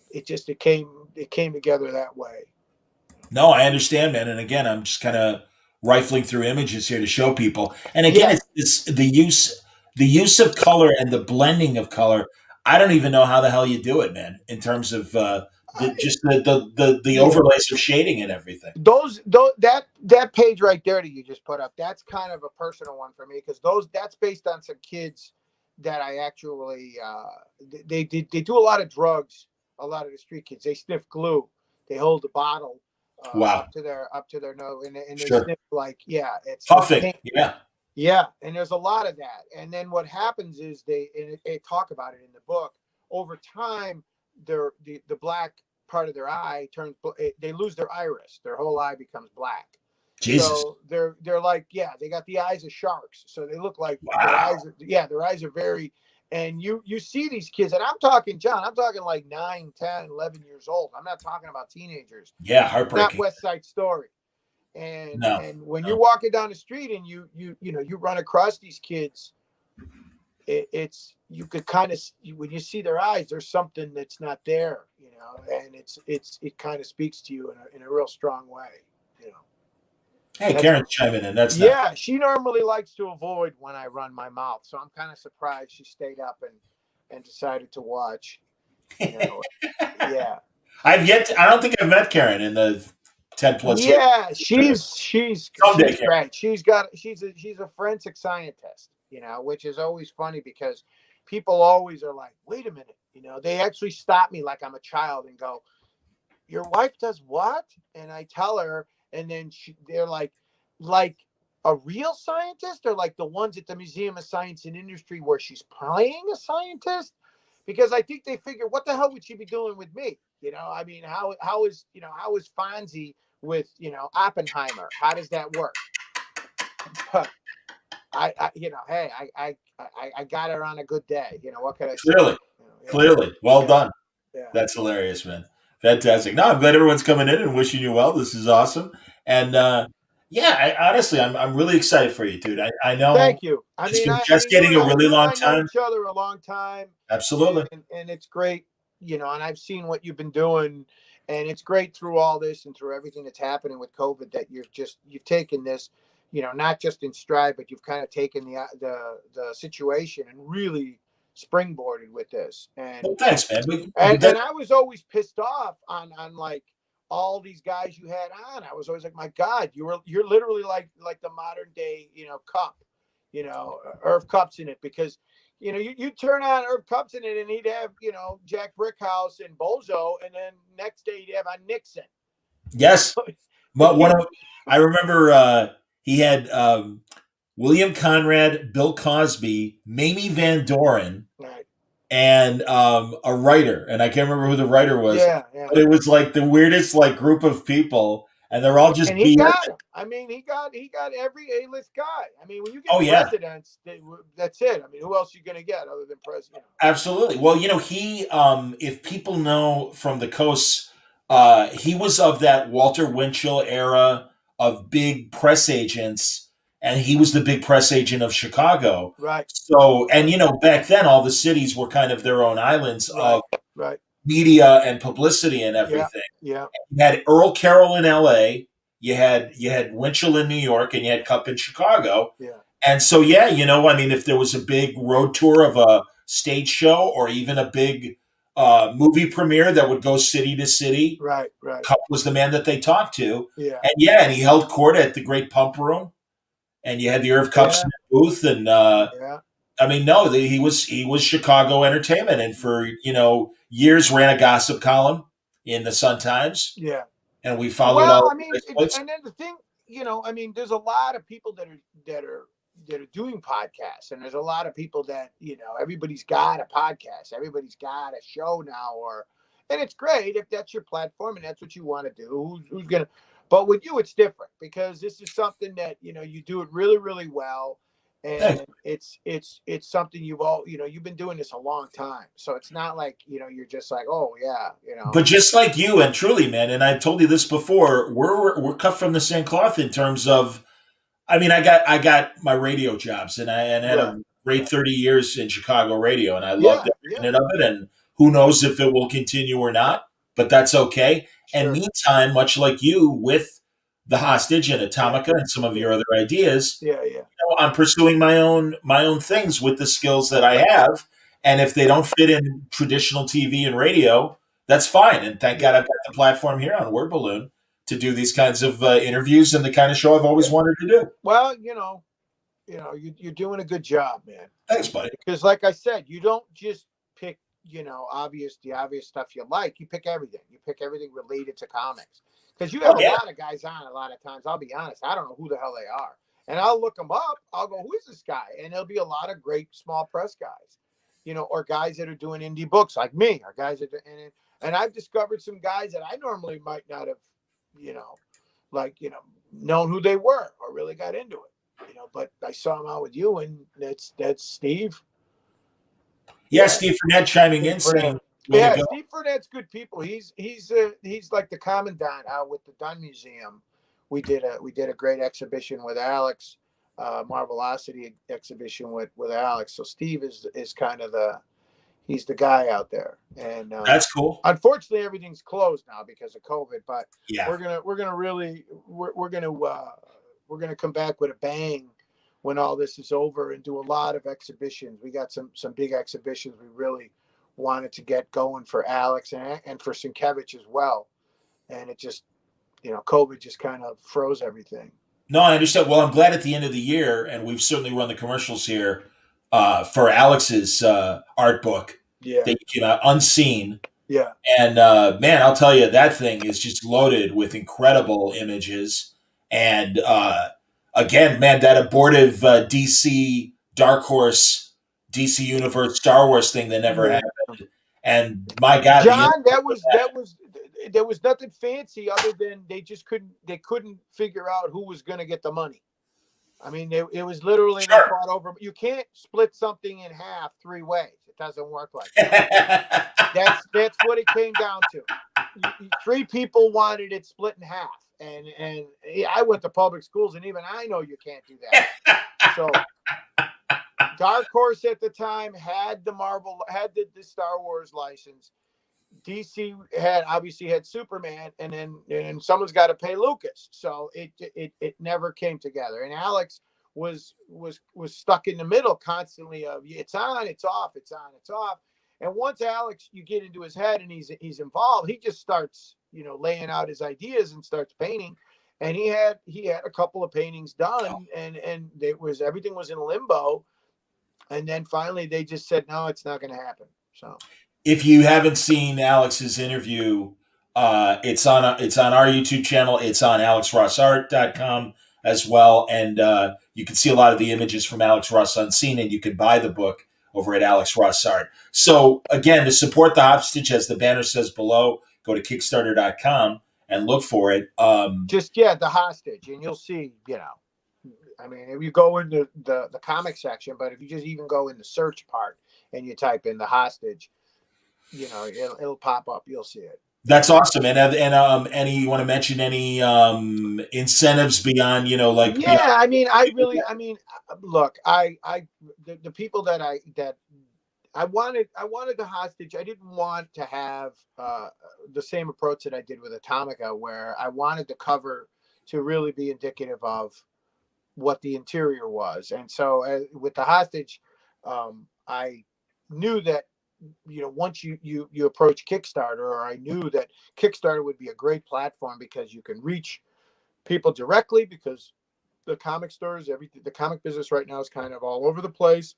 It came together that way. No, I understand, man. And again, I'm just kind of rifling through images here to show people. And again, it's the use of color and the blending of color. I don't even know how the hell you do it, man, in terms of the overlays of shading and everything. That page right there that you just put up, that's kind of a personal one for me, because that's based on some kids that I actually they do a lot of drugs. A lot of the street kids, they sniff glue. They hold the bottle up to their nose, and they sniff like, it's puffing. Yeah, and there's a lot of that. And then what happens is they talk about it in the book. Over time, the black part of their eye they lose their iris. Their whole eye becomes black. Jesus. So they're like, they got the eyes of sharks. So they look like their eyes are very. And you see these kids, and I'm talking like 9, 10, 11 years old. I'm not talking about teenagers. Yeah, heartbreaking. Not West Side Story. And when you're walking down the street and you run across these kids, you could kind of, when you see their eyes, there's something that's not there, and it kind of speaks to you in a real strong way, Hey, Karen's chiming in. She normally likes to avoid when I run my mouth, so I'm kind of surprised she stayed up and decided to watch. Yeah. I don't think I've met Karen in the 10 plus years. Yeah, she's great. She's a forensic scientist, which is always funny because people always are like, wait a minute, they actually stop me like I'm a child and go, your wife does what? And I tell her, and then they're like a real scientist, or like the ones at the Museum of Science and Industry where she's playing a scientist? Because I think they figure, what the hell would she be doing with me? I mean, how is Fonzie with, Oppenheimer? How does that work? but hey, I got her on a good day. What can I say? Clearly, clearly, well done. Yeah. That's hilarious, man. Fantastic. No, I'm glad everyone's coming in and wishing you well. This is awesome. And honestly, I'm really excited for you, dude. I know. Thank you. It's been just getting a really long time. Know each other a long time. Absolutely. And it's great, and I've seen what you've been doing, and it's great through all this and through everything that's happening with COVID that you've taken this, not just in stride, but you've kind of taken the situation and really springboarded with this. And well, thanks, man. And I was always pissed off on like all these guys you had on. I was always like, my God, you're literally like the modern day, Cup, Irv Cup's in it, because you turn on Irv Cup's in it and he'd have, Jack Brickhouse and Bozo, and then next day he'd have on Nixon. Yes. But I remember he had William Conrad, Bill Cosby, Mamie Van Doren, right, and a writer, and I can't remember who the writer was. Yeah. But it was like the weirdest group of people, and they're all just. And he got him. I mean, he got every A-list guy. I mean, when you get presidents, that's it. I mean, who else are you going to get other than president? Absolutely. Well, he, if people know from the coast, he was of that Walter Winchell era of big press agents. And he was the big press agent of Chicago. Right. So, and back then all the cities were kind of their own islands of media and publicity and everything. Yeah. You had Earl Carroll in LA, you had Winchell in New York, and you had Cup in Chicago. Yeah. And so, if there was a big road tour of a stage show or even a big movie premiere that would go city to city, right. Cup was the man that they talked to. Yeah. And he held court at the Great Pump Room. And you had the Irv Cups booth, and he was Chicago entertainment, and for years ran a gossip column in the Sun Times. Yeah, and we followed all. and then the thing, there's a lot of people that are doing podcasts, and there's a lot of people that everybody's got a podcast, everybody's got a show now, and it's great if that's your platform and that's what you want to do. Who's gonna? But with you, it's different because this is something that, you do it really, really well. And it's something you've been doing this a long time. So it's not like, you're just like, oh yeah, But just like you, and truly, man, and I've told you this before, we're cut from the same cloth in terms of, I got my radio jobs, and I had a great 30 years in Chicago radio, and I loved every minute of it. And who knows if it will continue or not, but that's okay. Sure. And meantime, much like you with The Hostage and Atomica and some of your other ideas, I'm pursuing my own things with the skills that I have. And if they don't fit in traditional TV and radio, that's fine. And thank God I've got the platform here on Word Balloon to do these kinds of interviews and the kind of show I've always wanted to do. Well, you're doing a good job, man. Thanks, buddy. Because like I said, you don't just pick the obvious stuff you like. You pick everything. You pick everything related to comics. Because you have a lot of guys on a lot of times. I'll be honest. I don't know who the hell they are. And I'll look them up. I'll go, who is this guy? And there'll be a lot of great small press guys, or guys that are doing indie books like me, or guys that and I've discovered some guys that I normally might not have, known who they were or really got into it, but I saw them out with you, and that's Steve. Yeah, Steve Fournette chiming in saying, Steve Fournette's good people. He's like the commandant out with the Dunn Museum. We did a great exhibition with Alex, Marvelocity exhibition with Alex. So Steve is kind of he's the guy out there, and that's cool. Unfortunately, everything's closed now because of COVID. But we're gonna come back with a bang when all this is over and do a lot of exhibitions. We got some big exhibitions we really wanted to get going for Alex and for Sienkiewicz as well, and it just COVID just kind of froze everything. No, I understand. Well, I'm glad at the end of the year, and we've certainly run the commercials here for Alex's art book that you can Unseen. Yeah. And man, I'll tell you, that thing is just loaded with incredible images. And again, man, that abortive DC Dark Horse, DC Universe, Star Wars thing that never happened. And my God, John, there was nothing fancy other than they couldn't figure out who was going to get the money. I mean, it was literally they Sure. fought over. You can't split something in half 3 ways. It doesn't work like that. That's what it came down to. 3 people wanted it split in half, and I went to public schools, and even I know you can't do that. So Dark Horse at the time had the Star Wars license. DC obviously had Superman, and then someone's got to pay Lucas. So it never came together. And Alex was stuck in the middle constantly of it's on, it's off, it's on, it's off. And once Alex, you get into his head and he's involved, he just starts, laying out his ideas and starts painting. And he had a couple of paintings done, and everything was in limbo. And then finally they just said, no, it's not going to happen. So if you haven't seen Alex's interview, it's on our YouTube channel. It's on alexrossart.com as well. And you can see a lot of the images from Alex Ross Unseen, and you can buy the book over at Alex Ross Art. So again, to support the hostage, as the banner says below, go to Kickstarter.com and look for it. The hostage, and you'll see, I mean, if you go into the comic section, but if you just even go in the search part and you type in the hostage, it'll pop up. You'll see it. That's awesome. And any, you want to mention any incentives beyond, like? Yeah, I mean, look, the people that I wanted the hostage. I didn't want to have the same approach that I did with Atomica, where I wanted the cover to really be indicative of what the interior was. And so with the hostage, I knew that, once you approach Kickstarter, or I knew that Kickstarter would be a great platform because you can reach people directly, because the comic stores, the comic business right now is kind of all over the place.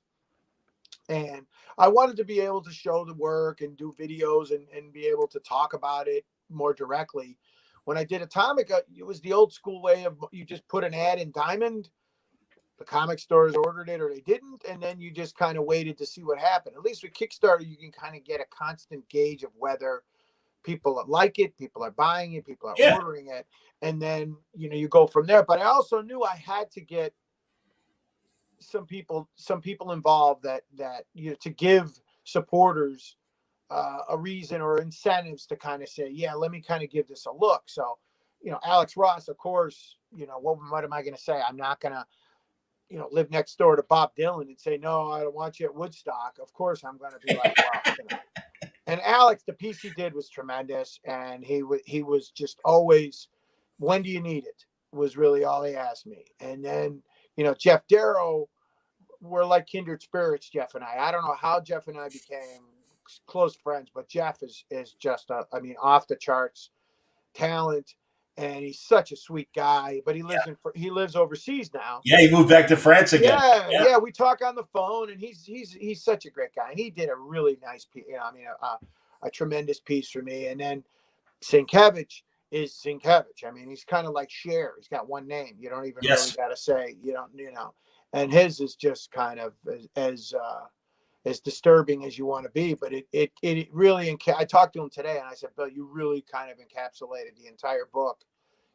And I wanted to be able to show the work and do videos and be able to talk about it more directly. When I did Atomica, it was the old school way of, you just put an ad in Diamond, the comic stores ordered it or they didn't, and then you just kind of waited to see what happened. At least with Kickstarter, you can kind of get a constant gauge of whether people like it, people are buying it, people are ordering it, and then you go from there. But I also knew I had to get some people involved that to give supporters a reason or incentives to kind of say, yeah, let me kind of give this a look. So Alex Ross, of course, what am I going to say? I'm not going to live next door to Bob Dylan and say, no, I don't want you at Woodstock. Of course I'm going to be like, well, And Alex, the piece he did was tremendous. And he was just always, when do you need it, was really all he asked me. And then, Jeff Darrow, we're like kindred spirits, Jeff and I don't know how Jeff and I became close friends, but Jeff is just off the charts talent. And he's such a sweet guy, but he lives overseas now. Yeah, he moved back to France again. Yeah. We talk on the phone, and he's such a great guy. And he did a really nice piece, a tremendous piece for me. And then Sienkiewicz is Sienkiewicz. I mean, he's kind of like Cher. He's got one name. You don't even really got to say, And his is just kind of as disturbing as you want to be, but it really. I talked to him today, and I said, Bill, you really kind of encapsulated the entire book,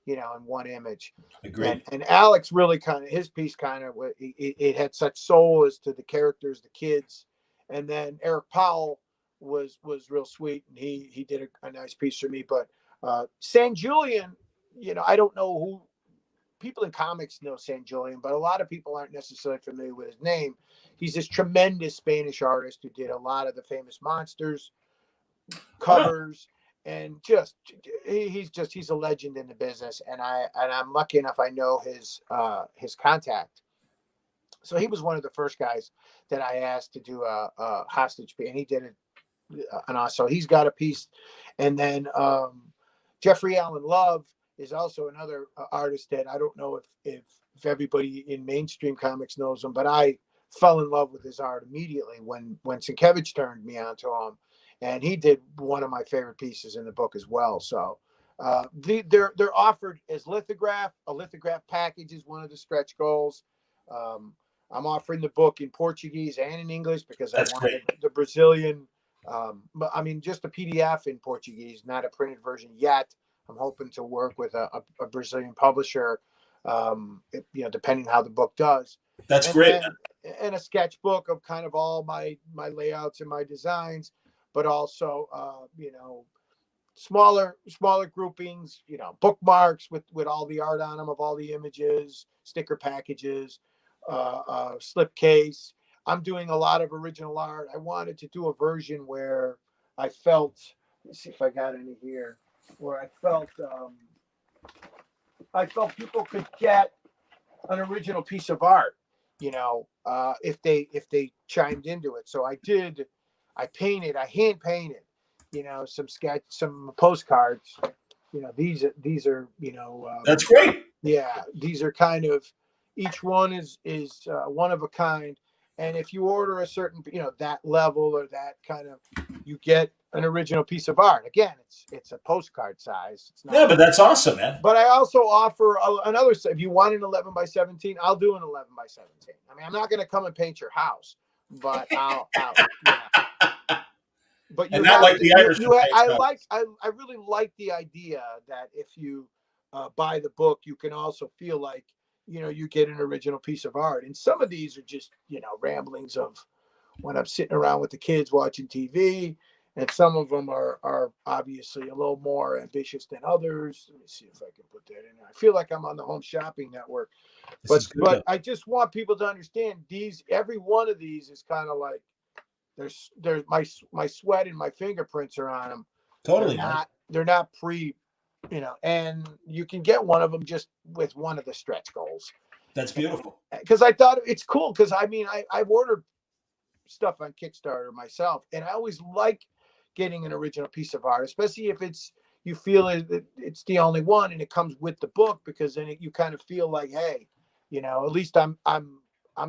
in one image. Agreed. And Alex really kind of, his piece kind of, it had such soul as to the characters, the kids. And then Eric Powell was real sweet, and he did a nice piece for me. But San Julian, I don't know who, people in comics know San Julian, but a lot of people aren't necessarily familiar with his name. He's this tremendous Spanish artist who did a lot of the famous Monsters covers. And he's a legend in the business, and I'm lucky enough I know his contact. So he was one of the first guys that I asked to do a hostage piece, and he did it. And also he's got a piece, and then Jeffrey Allen Love is also another artist that I don't know if everybody in mainstream comics knows him, but I fell in love with his art immediately when Sienkiewicz turned me on to him. And he did one of my favorite pieces in the book as well. So they're offered as a lithograph package is one of the stretch goals. I'm offering the book in Portuguese and in English because I wanted the Brazilian. But I mean, just a PDF in Portuguese, not a printed version yet. I'm hoping to work with a Brazilian publisher depending how the book does. That's and great. And a sketchbook of kind of all my layouts and my designs, but also, smaller groupings, bookmarks with all the art on them of all the images, sticker packages, slipcase. I'm doing a lot of original art. I wanted to do a version where I felt, let's see if I got any here, where I felt people could get an original piece of art, if they chimed into it. So I hand painted, some postcards. These are, That's great. yeah, these are kind of, each one is one of a kind. And if you order a certain, that level or that kind of, you get an original piece of art. Again, it's a postcard size. It's not, yeah, but that's awesome, man. But I also offer another. If you want an 11 by 17, I'll do an 11 by 17. I mean, I'm not going to come and paint your house, but I'll But you and not like the Irish. I really like the idea that if you buy the book, you can also feel like, you get an original piece of art. And some of these are just, ramblings of when I'm sitting around with the kids watching TV. And some of them are obviously a little more ambitious than others. Let me see if I can put that in there. I feel like I'm on the Home Shopping Network. But I just want people to understand every one of these is kind of like, there's my sweat and my fingerprints are on them. Totally. They're not and you can get one of them just with one of the stretch goals. That's beautiful. Because I thought it's cool. Because I've ordered stuff on Kickstarter myself, and I always like getting an original piece of art, especially if you feel it's the only one and it comes with the book, because then you kind of feel like, hey, at least I'm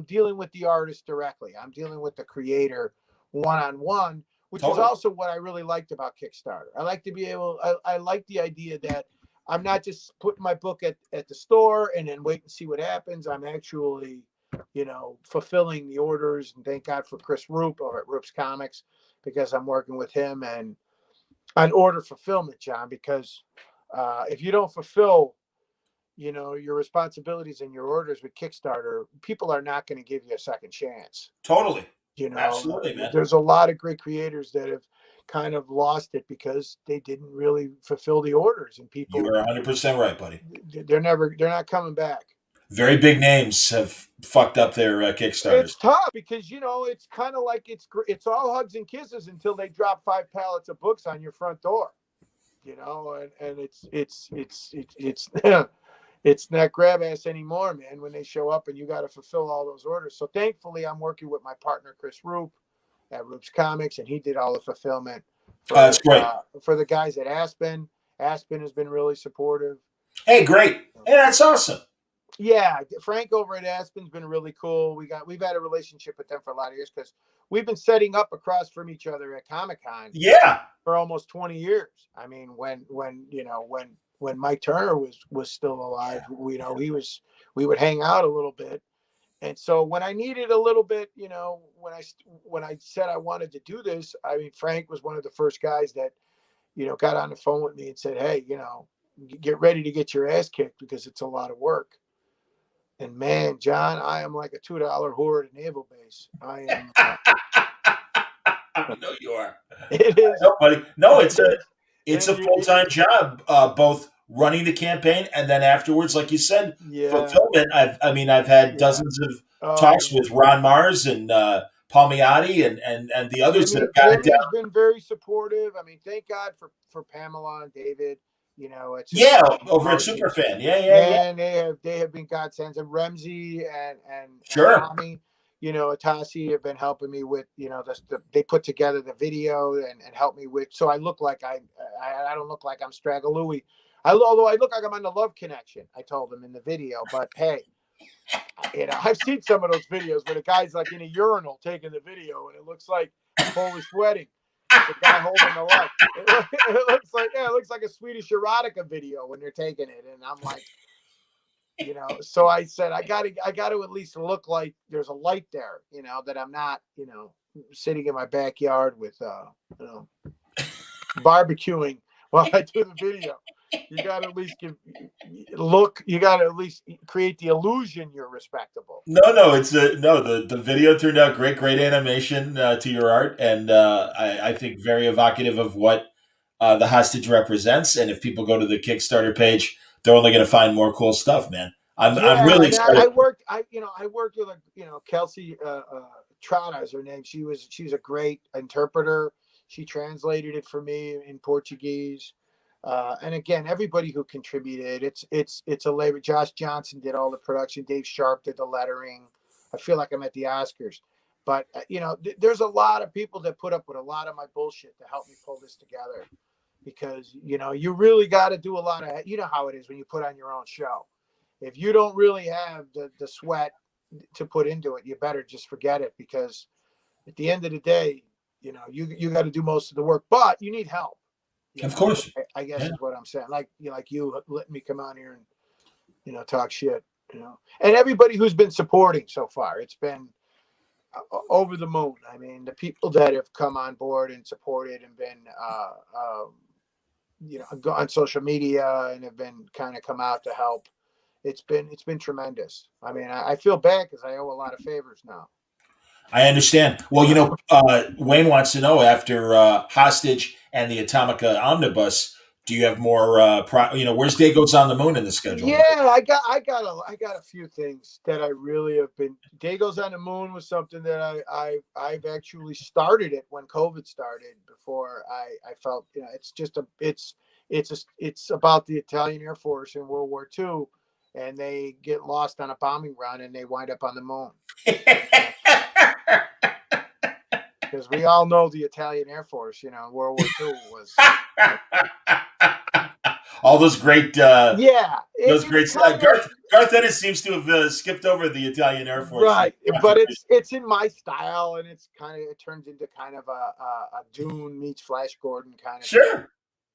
dealing with the artist directly. I'm dealing with the creator one-on-one, which is also what I really liked about Kickstarter. I like to be able, I like the idea that I'm not just putting my book at the store and then wait and see what happens. I'm actually, fulfilling the orders, and thank God for Chris Roop over at Roop's Comics, because I'm working with him and on order fulfillment, John, because if you don't fulfill, your responsibilities and your orders with Kickstarter, people are not going to give you a second chance. Totally. Absolutely, man. There's a lot of great creators that have kind of lost it because they didn't really fulfill the orders, and people. You are 100% right, buddy. They're not coming back. Very big names have fucked up their Kickstarters. It's tough because it's kind of like it's all hugs and kisses until they drop 5 pallets of books on your front door, and it's not grab ass anymore, man, when they show up and you got to fulfill all those orders. So thankfully, I'm working with my partner, Chris Roop, at Roop's Comics, and he did all the fulfillment that's great. For the guys at Aspen. Aspen has been really supportive. Hey, great. Hey, that's awesome. Yeah, Frank over at Aspen's been really cool. We've had a relationship with them for a lot of years because we've been setting up across from each other at Comic-Con. Yeah. For almost 20 years. I mean, when Mike Turner was still alive, we would hang out a little bit. And so when I needed a little bit, when I said I wanted to do this, I mean, Frank was one of the first guys that, got on the phone with me and said, hey, get ready to get your ass kicked because it's a lot of work. And man, John, I am like a $2 whore at a naval base. I am. I know you are. It is. No, buddy. No, it's a full-time job, both running the campaign and then afterwards, like you said, fulfillment. I've had dozens of talks with Ron Mars and Palmiotti and the others that have got it down. Jimmy's been very supportive. I mean, thank God for Pamela and David. It's over at Superfan. Yeah. And they have been godsends, and Remzi and sure. Tommy, Atasi have been helping me with, they put together the video and help me with, so I look like I don't look like I'm Stragalouie. Although I look like I'm on the Love Connection, I told them in the video, but hey, I've seen some of those videos where the guy's like in a urinal taking the video and it looks like a Polish wedding. The guy holding the light. It looks like a Swedish erotica video when they're taking it, and I'm like, So I said I got to at least look like there's a light there, that I'm not, sitting in my backyard with, barbecuing while I do the video. You got to at least look. You got to at least create the illusion you're respectable. No, it's the video turned out great, great animation to your art, and I think very evocative of what the hostage represents. And if people go to the Kickstarter page, they're only going to find more cool stuff, man. I'm really excited. I worked with Kelsey Trata is her name. She's a great interpreter. She translated it for me in Portuguese. And again, everybody who contributed, it's a labor. Josh Johnson did all the production. Dave Sharp did the lettering. I feel like I'm at the Oscars, but there's a lot of people that put up with a lot of my bullshit to help me pull this together, because you really got to do a lot of, how it is when you put on your own show. If you don't really have the sweat to put into it, you better just forget it, because at the end of the day, you got to do most of the work, but you need help. Of course, I guess is what I'm saying. Like you let me come on here and talk shit. And everybody who's been supporting so far, it's been over the moon. I mean, the people that have come on board and supported and been go on social media and have been kind of come out to help. It's been tremendous. I mean, I feel bad because I owe a lot of favors now. I understand. Well, Wayne wants to know, after Hostage and the Atomica Omnibus, do you have more? Where's Day Goes on the Moon in the schedule? Yeah, I got a few things that I really have been. Day Goes on the Moon was something that I've actually started it when COVID started. Before I felt it's about the Italian Air Force in World War II, and they get lost on a bombing run and they wind up on the moon. Because we all know the Italian Air Force, World War II was all those great, those great. Garth Ennis seems to have skipped over the Italian Air Force, right? But it's in my style, and it turns into kind of a Dune meets Flash Gordon kind of. Sure.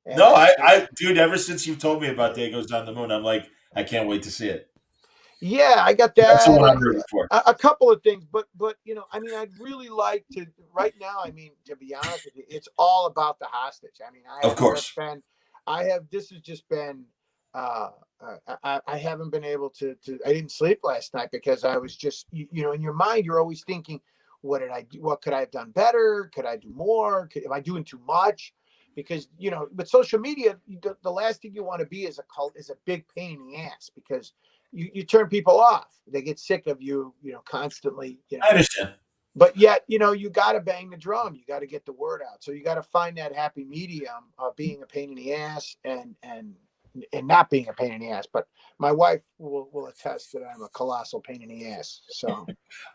Thing. No, dude. Ever since you've told me about Day Goes on the Moon, I'm like, I can't wait to see it. Yeah, I got that. That's the one I'm rooting for. A couple of things, but I mean, I'd really like to right now. I mean, to be honest with you, it's all about the hostage. I mean, this has just been. I haven't been able to. I didn't sleep last night because I was just, in your mind, you're always thinking, what did I do? What could I have done better? Could I do more? Am I doing too much? Because with social media, the last thing you want to be is a big pain in the ass, because you turn people off. They get sick of you, constantly. I understand. But yet, you got to bang the drum. You got to get the word out. So you got to find that happy medium of being a pain in the ass and not being a pain in the ass. But my wife will attest that I'm a colossal pain in the ass. So,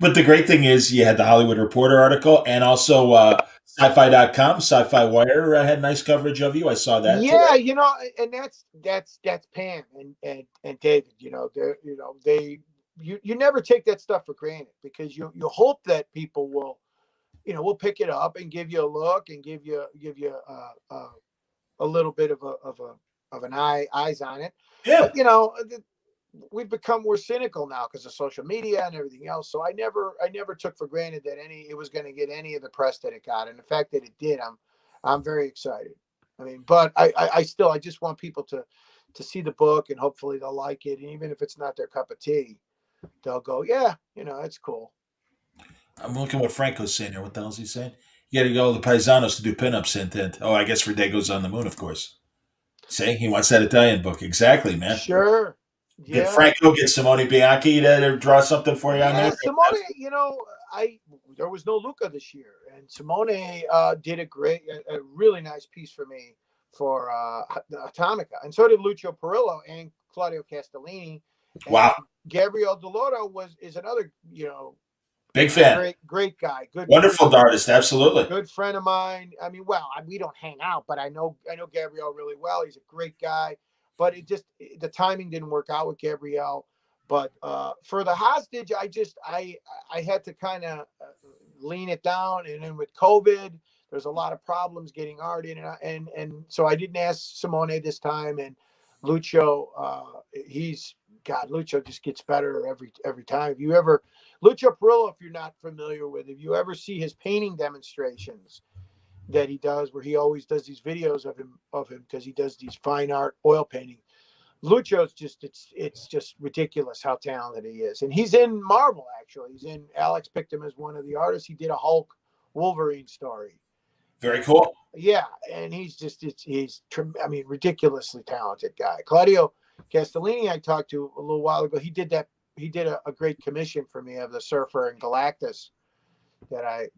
but the great thing is, you had the Hollywood Reporter article, and also sci-fi.com, Sci-Fi Wire had nice coverage of you. I saw that. Yeah, and that's Pam and David. You never take that stuff for granted, because you hope that people will pick it up and give you a look and give you a little bit of an eyes on it. Yeah. But, we're cynical now because of social media and everything else. So I never took for granted that it was going to get any of the press that it got. And the fact that it did, I'm very excited. I mean, but I just want people to see the book, and hopefully they'll like it. And even if it's not their cup of tea, they'll go, yeah, it's cool. I'm looking at what Franco's saying here. What the hell is he saying? You got to go to the Paisanos to do pinups, and I guess for Day Goes on the Moon, of course. See, he wants that Italian book. Exactly, man. Sure. Yeah. Did Franco get Simone Bianchi to draw something for you on there? Simone, there was no Luca this year, and Simone did a really nice piece for me for Atomica, and so did Lucio Perillo and Claudio Castellini. And wow. Gabriel Deloro is another, big fan, great guy, good, wonderful artist, absolutely, good friend of mine. I mean, we don't hang out, but I know Gabriel really well. He's a great guy, but the timing didn't work out with Gabriel. But for the hostage, I had to kind of lean it down, and then with COVID, there's a lot of problems getting art in, and so I didn't ask Simone this time. And Lucio, Lucio just gets better every time. Lucio Perillo, if you're not familiar with, if you ever see his painting demonstrations, that he does, where he always does these videos of him because he does these fine art oil painting. Lucho's just it's just ridiculous how talented he is, and he's in Marvel actually. Alex picked him as one of the artists. He did a Hulk Wolverine story. Very cool. Yeah, and he's ridiculously talented guy. Claudio Castellini, I talked to a little while ago. He did a great commission for me of the Surfer and Galactus that I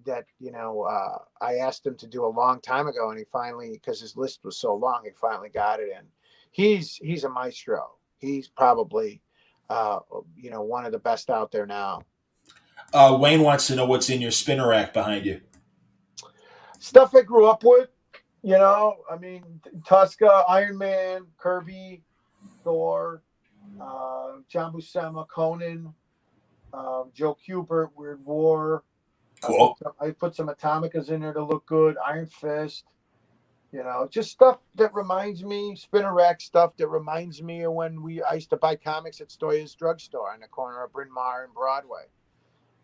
asked him to do a long time ago, and he finally, because his list was so long, he finally got it in. He's a maestro. He's probably one of the best out there now. Wayne wants to know what's in your spinner rack behind you. Stuff I grew up with, Tuska, Iron Man, Kirby, Thor, John Buscema, Conan, Joe Kubert, Weird War. Cool. I put some Atomicas in there to look good. Iron Fist. Just stuff that reminds me, spinner rack stuff that reminds me of when I used to buy comics at Stoya's drugstore on the corner of Bryn Mawr and Broadway.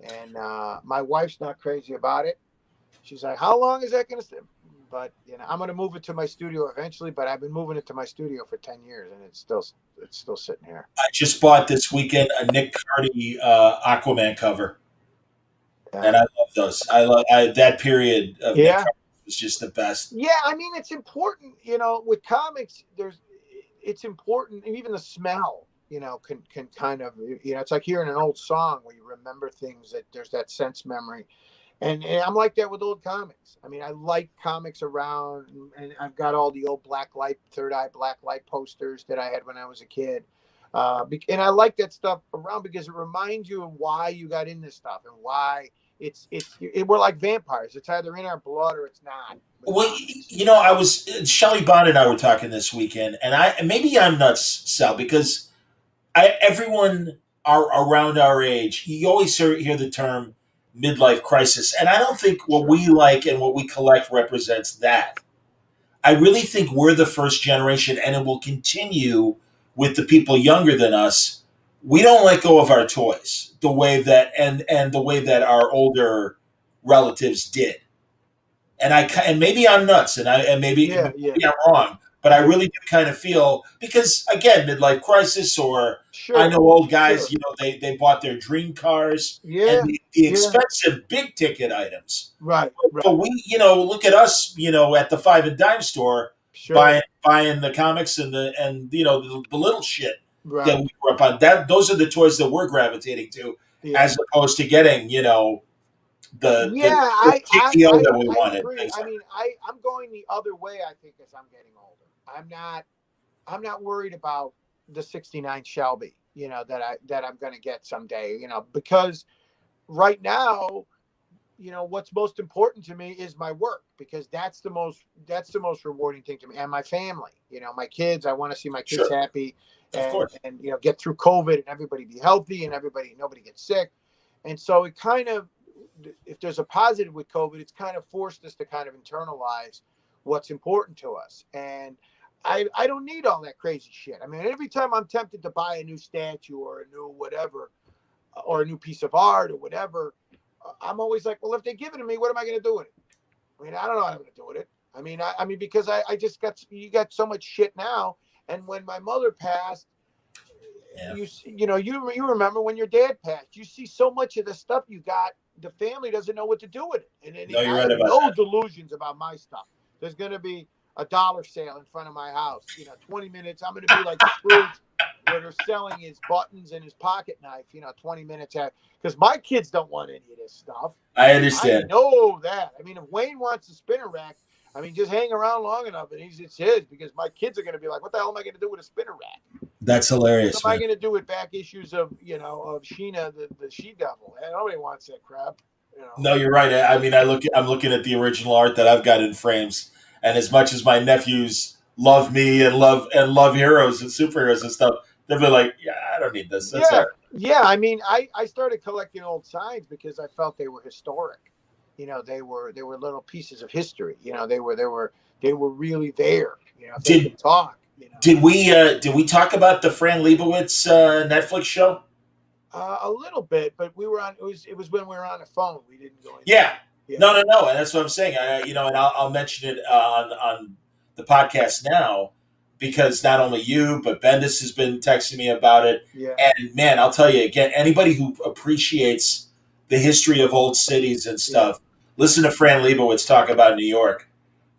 And my wife's not crazy about it. She's like, how long is that going to stay? But, I'm going to move it to my studio eventually, but I've been moving it to my studio for 10 years and it's still sitting here. I just bought this weekend a Nick Cardy Aquaman cover. Yeah. And I love those. I love that period of Nick Cardy was just the best. Yeah, it's important, with comics, it's important, and even the smell, can kind of, it's like hearing an old song where you remember things, that there's that sense memory. And I'm like that with old comics. I like comics around, and I've got all the old Third Eye Black Light posters that I had when I was a kid. And I like that stuff around because it reminds you of why you got into stuff and why we're like vampires. It's either in our blood or it's not. Well, Shelley Bond and I were talking this weekend, and maybe I'm nuts, Sal, because everyone around our age, you always hear the term midlife crisis. And I don't think what we like and what we collect represents that. I really think we're the first generation, and it will continue with the people younger than us. We don't let go of our toys the way that and the way that our older relatives did. And maybe I'm nuts, and maybe I'm wrong, but I really do kind of feel, because again, midlife crisis, or I know old guys, they bought their dream cars and the expensive big ticket items. Right. But we, look at us, at the Five and Dime store, buying the comics and the little shit that we grew up on. Those are the toys that we're gravitating to, as opposed to getting, the TKO that we wanted. I'm going the other way, I think, as I'm getting older. I'm not worried about the 69 Shelby, that I'm going to get someday, because right now, what's most important to me is my work, because that's the most rewarding thing to me, and my family, my kids. I want to see my kids happy and get through COVID and everybody be healthy and nobody gets sick. And so it kind of, if there's a positive with COVID, it's kind of forced us to kind of internalize what's important to us. And I don't need all that crazy shit. Every time I'm tempted to buy a new statue or a new whatever, or a new piece of art or whatever, I'm always like, well, if they give it to me, what am I going to do with it? I don't know what I'm going to do with it. Because you got so much shit now. And when my mother passed, you remember when your dad passed, you see so much of the stuff you got, the family doesn't know what to do with it. And you're I right have about no that. delusions about my stuff. There's going to be a dollar sale in front of my house. 20 minutes. I'm going to be like Scrooge, where they're selling his buttons and his pocket knife, 20 minutes after. Because my kids don't want any of this stuff. I understand. I know that. If Wayne wants a spinner rack, just hang around long enough and it's his, because my kids are going to be like, what the hell am I going to do with a spinner rack? That's hilarious. What am I going to do with back issues of Sheena, the She-Devil? Nobody wants that crap. No, you're right. I'm looking at the original art that I've got in frames, and as much as my nephews love me and love heroes and superheroes and stuff, they'll be like, yeah, I don't need this. That's all right. I started collecting old signs because I felt they were historic. They were little pieces of history. They were really there. They could talk. Did we talk about the Fran Lebowitz Netflix show? A little bit, but we were on. It was when we were on the phone. We didn't go into Yeah. Yeah. No, and that's what I'm saying. And I'll mention it on the podcast now because not only you but Bendis has been texting me about it. Yeah. And man, I'll tell you again, anybody who appreciates the history of old cities and stuff, listen to Fran Lebowitz talk about New York.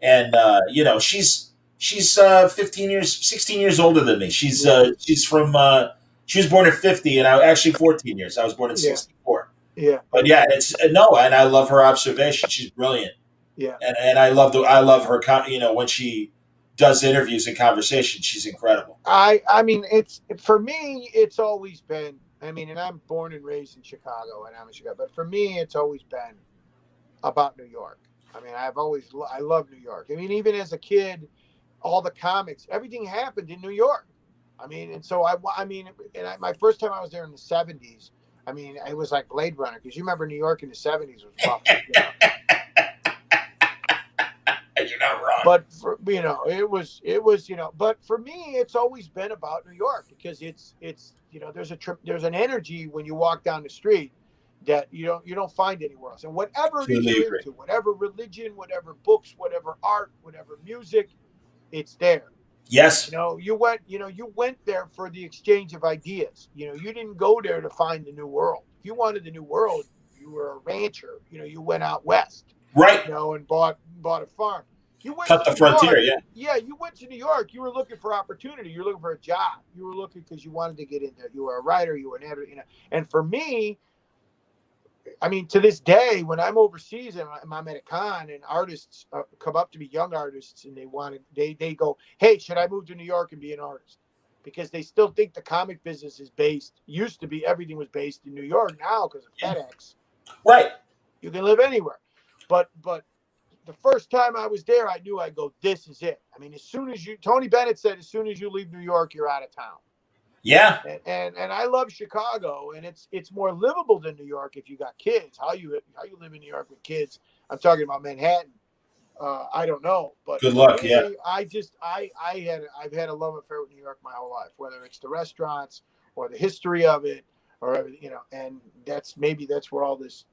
And she's 16 years older than me. She's from she was born in 50, and I actually 14 years. I was born in 64. Yeah. But yeah, it's no, and I love her observation. She's brilliant. Yeah. And I love her. When she does interviews and conversations, she's incredible. I mean, it's for me. It's always been. I mean, and I'm born and raised in Chicago, and I'm in Chicago. But for me, it's always been about New York. I mean, I love New York. I mean, even as a kid, all the comics, everything happened in New York. I mean, and so my first time I was there in the 70s. I mean, it was like Blade Runner because you remember New York in the 70s was rough. You're not wrong. But it was but for me, it's always been about New York because it's there's an energy when you walk down the street that you don't find anywhere else. And whatever it is you're into, whatever religion, whatever books, whatever art, whatever music, it's there. Yes. You went there for the exchange of ideas. You didn't go there to find the new world. If you wanted the new world, you were a rancher. You went out west. Right. And bought a farm. You went cut the frontier, yeah. Yeah, you went to New York. You were looking for opportunity. You were looking for a job. You were looking because you wanted to get in there. You were a writer. You were an editor. And for me, I mean, to this day, when I'm overseas and I'm at a con and artists come up to me, young artists, and they go, "Hey, should I move to New York and be an artist?" Because they still think the comic business used to be everything was based in New York. Now, because of FedEx, right, you can live anywhere. But the first time I was there, I knew I'd go, "This is it." I mean, Tony Bennett said, as soon as you leave New York, you're out of town. Yeah. And I love Chicago, and it's more livable than New York if you got kids. How you live in New York with kids? I'm talking about Manhattan. I don't know, but good luck. Me, yeah. I've had a love affair with New York my whole life, whether it's the restaurants or the history of it or everything, and that's where all this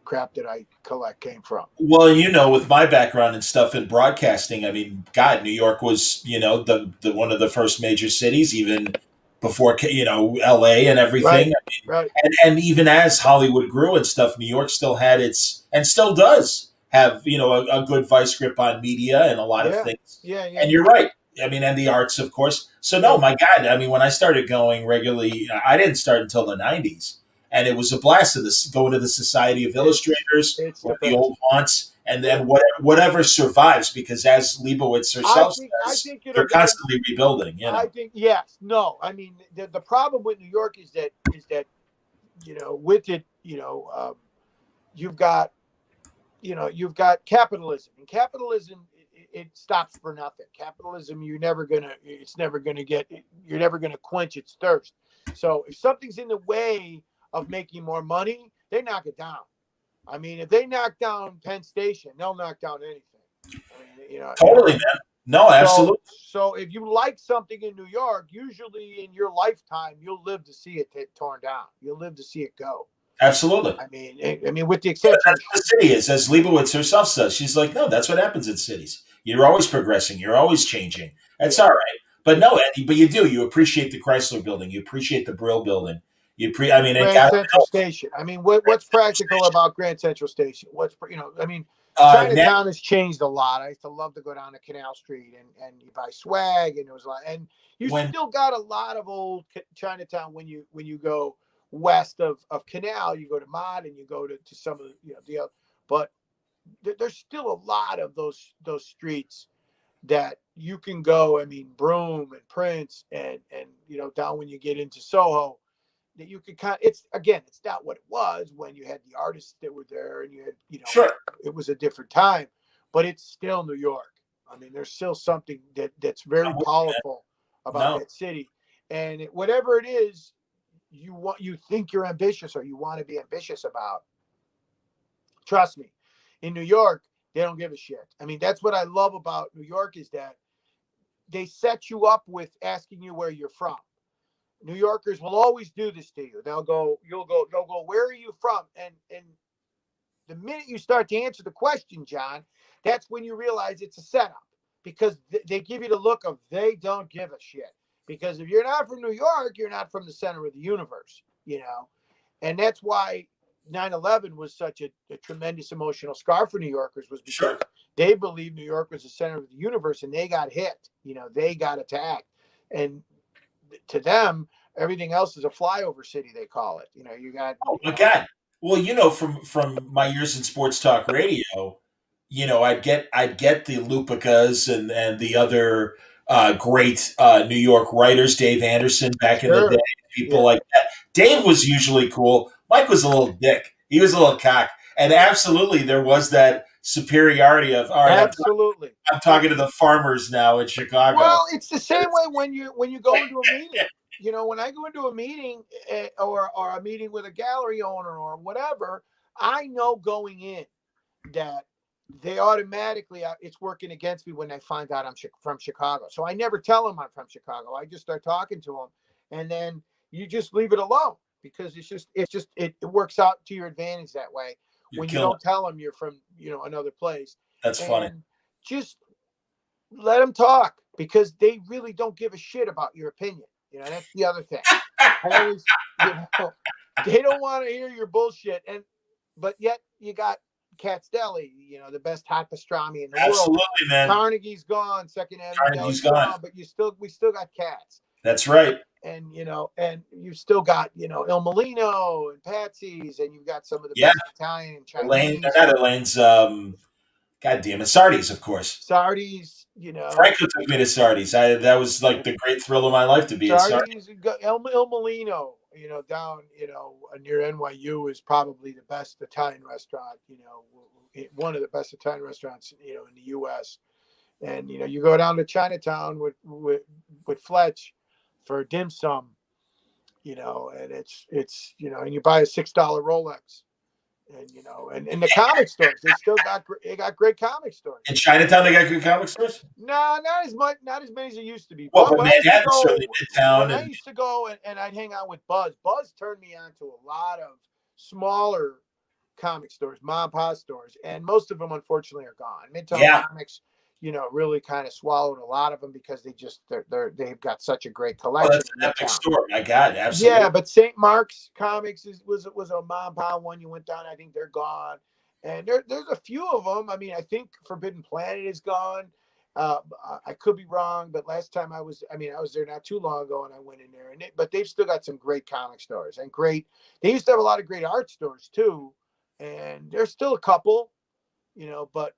crap that I collect came from. Well, with my background and stuff in broadcasting, I mean, God, New York was, the one of the first major cities, even before, LA and everything. Right. And even as Hollywood grew and stuff, New York still had and still does have, a good vice grip on media and a lot of things. Yeah. And you're right. I mean, and the arts, of course. So no, my God, I mean, when I started going regularly, I didn't start until the 90s. And it was a blast going to the Society of Illustrators, or the old haunts, and then whatever survives, because as Leibowitz herself says, they're constantly rebuilding. I think yes, no. I mean, the problem with New York is that with it, you've got capitalism, and capitalism it stops for nothing. Capitalism, you're never gonna quench its thirst. So if something's in the way of making more money, they knock it down. I mean, if they knock down Penn Station, they'll knock down anything. I mean, totally, man. No, absolutely. So if you like something in New York, usually in your lifetime, you'll live to see it torn down. You'll live to see it go. Absolutely. I mean, with the exception, that's what the city is, as Leibowitz herself says. She's like, no, that's what happens in cities. You're always progressing. You're always changing. That's all right. But no, but you do. You appreciate the Chrysler Building. You appreciate the Brill Building. Grand Central Station. I mean, what's practical about Grand Central Station? Chinatown has changed a lot. I used to love to go down to Canal Street and you buy swag, and there was a lot. And still got a lot of old Chinatown when you go west of Canal. You go to Mod and you go to some of the other. But there's still a lot of those streets that you can go. I mean, Broome and Prince and down when you get into Soho. That you could it's not what it was when you had the artists that were there and you had, sure, it was a different time, but it's still New York. I mean, there's still something that's very powerful about that city. And whatever it is you think you're ambitious or you want to be ambitious about, trust me, in New York, they don't give a shit. I mean, that's what I love about New York is that they set you up with asking you where you're from. New Yorkers will always do this to you. They'll go, where are you from? And The minute you start to answer the question, John, that's when you realize it's a setup, because they give you the look of they don't give a shit. Because if you're not from New York, you're not from the center of the universe, and that's why 9/11 was such a tremendous emotional scar for New Yorkers, was because they believed New York was the center of the universe, and they got hit. They got attacked, and to them, everything else is a flyover city. They call it. You got. Oh my God! Well, from my years in sports talk radio, I'd get the Lupicas and the other great New York writers, Dave Anderson back in the day, people like that. Dave was usually cool. Mike was a little dick. He was a little cock, and absolutely there was that superiority of all right. Absolutely, I'm talking to the farmers now in Chicago. Well, it's the same way when you go into a meeting. When I go into a meeting or a meeting with a gallery owner or whatever, I know going in that they automatically, it's working against me when they find out I'm from Chicago. So I never tell them I'm from Chicago. I just start talking to them, and then you just leave it alone, because it works out to your advantage that way. When you don't tell them you're from, another place. That's funny. Just let them talk, because they really don't give a shit about your opinion. That's the other thing. Always, they don't want to hear your bullshit. But yet you got Cat's Deli, the best hot pastrami in the world. Absolutely, man. Carnegie's gone, Second Avenue Deli's gone, but we still got Cat's. That's right. And and you've still got Il Molino and Patsy's, and you've got some of the best Italian and Chinese. Elaine's, God damn it, Sardi's, of course. Sardi's, Franco took me to Sardi's. That was like the great thrill of my life to be at Sardi's. Il Molino, down, near NYU is probably the best Italian restaurant, one of the best Italian restaurants, in the U.S. And, you go down to Chinatown with Fletch for dim sum, and it's and you buy a $6 Rolex. And the comic stores, they got great comic stores. In Chinatown, they got good comic stores? No, not as many as it used to be. Well, but Manhattan, certainly Midtown. I used to go and I'd hang out with Buzz. Buzz turned me on to a lot of smaller comic stores, mom and pop stores, and most of them, unfortunately, are gone. Midtown Comics, really kind of swallowed a lot of them, because they've got such a great collection. Oh, that's an epic store. My God, absolutely. Yeah, but St. Mark's Comics was a mom and pop one. You went down, I think they're gone. And there's a few of them. I mean, I think Forbidden Planet is gone. I could be wrong, but last time I was there not too long ago, and I went in there. But they've still got some great comic stores and they used to have a lot of great art stores too. And there's still a couple. But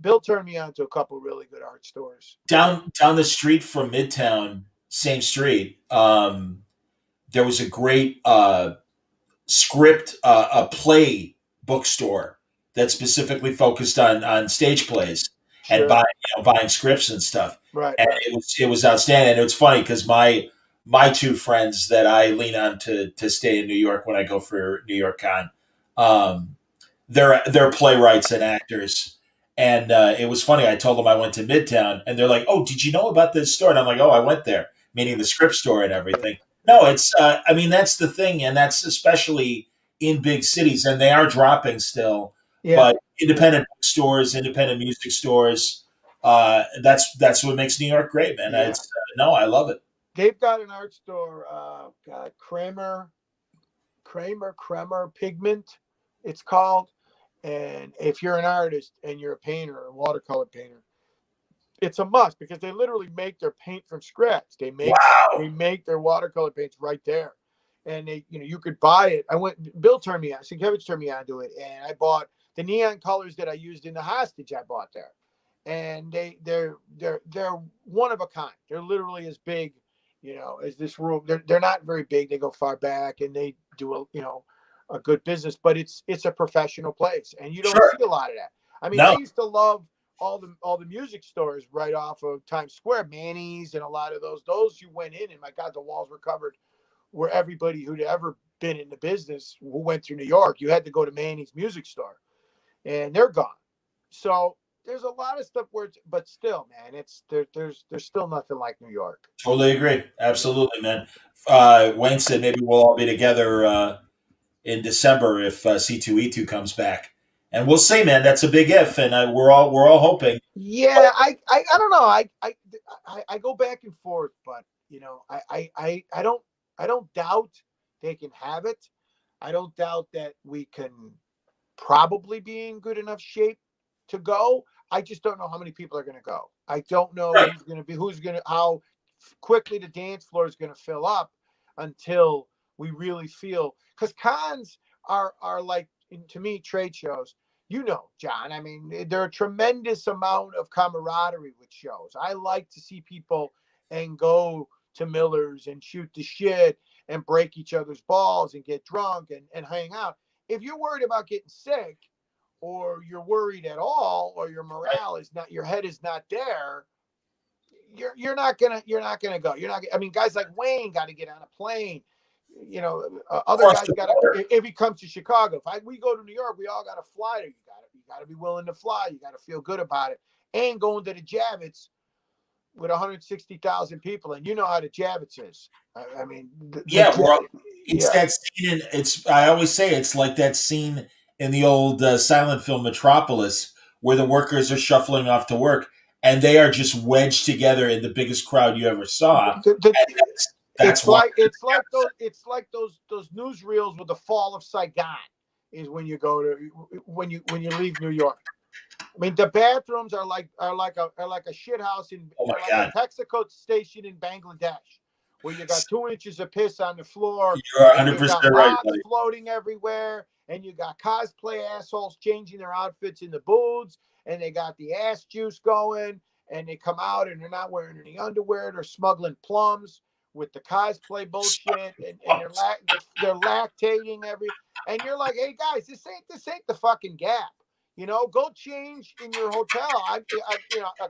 Bill turned me on to a couple really good art stores. Down the street from Midtown, same street, there was a great a play bookstore that specifically focused on stage plays and buying scripts and stuff. Right. And it was outstanding. And it was funny because my two friends that I lean on to stay in New York when I go for New York Con, they're playwrights and actors. And it was funny. I told them I went to Midtown, and they're like, "Oh, did you know about this store?" And I'm like, "Oh, I went there," meaning the script store and everything. No, it's that's the thing, and that's especially in big cities, and they are dropping still. Yeah. But independent bookstores, independent music stores, that's what makes New York great, man. Yeah. I love it. They've got an art store, Kramer Pigment, it's called. And if you're an artist and you're a painter, a watercolor painter, it's a must, because they literally make their paint from scratch. They make their watercolor paints right there. And you could buy it. Bill turned me on, Sienkiewicz turned me on to it, and I bought the neon colors that I used in The Hostage. I bought there, and they're one of a kind. They're literally as big, as this room. They're not very big. They go far back, and they do a good business, but it's a professional place, and you don't see a lot of that. I mean, I used to love all the music stores right off of Times Square, Manny's, and a lot of those you went in, and my God, the walls were covered, where everybody who'd ever been in the business who went through New York, you had to go to Manny's music store, and they're gone. So there's a lot of stuff but still, man, there's still nothing like New York. Totally agree. Absolutely, man. Wayne said maybe we'll all be together in December if C2E2 comes back. And we'll see, man. That's a big if, and we're all hoping. Yeah, I don't know. I go back and forth, but I don't doubt they can have it. I don't doubt that we can probably be in good enough shape to go. I just don't know how many people are going to go. I don't know Right. how quickly the dance floor is going to fill up until we really feel, because cons are like, to me, trade shows. John, I mean, there are a tremendous amount of camaraderie with shows. I like to see people and go to Miller's and shoot the shit and break each other's balls and get drunk and hang out. If you're worried about getting sick, or you're worried at all, or your morale is not, your head is not there, you're not gonna go. I mean, guys like Wayne got to get on a plane. Other guys got to, if he comes to Chicago. We go to New York, we all got to fly there. You got to be willing to fly. You got to feel good about it. And going to the Javits with 160,000 people, and you know how the Javits is. I mean, that scene. I always say it's like that scene in the old silent film Metropolis, where the workers are shuffling off to work, and they are just wedged together in the biggest crowd you ever saw. It's like those newsreels with the fall of Saigon is when you when you leave New York. I mean, the bathrooms are like a shit house in a Texaco station in Bangladesh, where you got 2 inches of piss on the floor. You're 100% right, buddy. Floating everywhere, and you got cosplay assholes changing their outfits in the booths, and they got the ass juice going, and they come out and they're not wearing any underwear. They're smuggling plums with the cosplay bullshit, and they're lactating and you're like, hey guys, this ain't the fucking Gap. Go change in your hotel. A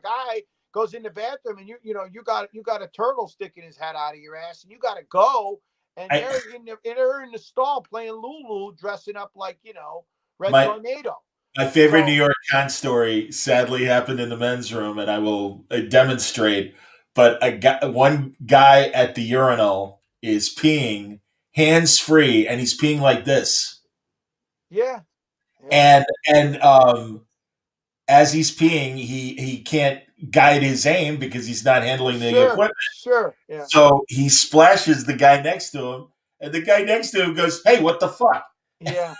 guy goes in the bathroom and you got a turtle sticking his head out of your ass, and you got to go, and they're in the stall playing Lulu, dressing up like Red Tornado. My favorite New York con story sadly happened in the men's room, and I will demonstrate. But one guy at the urinal is peeing hands free, and he's peeing like this. Yeah. And as he's peeing, he can't guide his aim because he's not handling the equipment. Sure. Yeah. So he splashes the guy next to him, and the guy next to him goes, "Hey, what the fuck?" Yeah.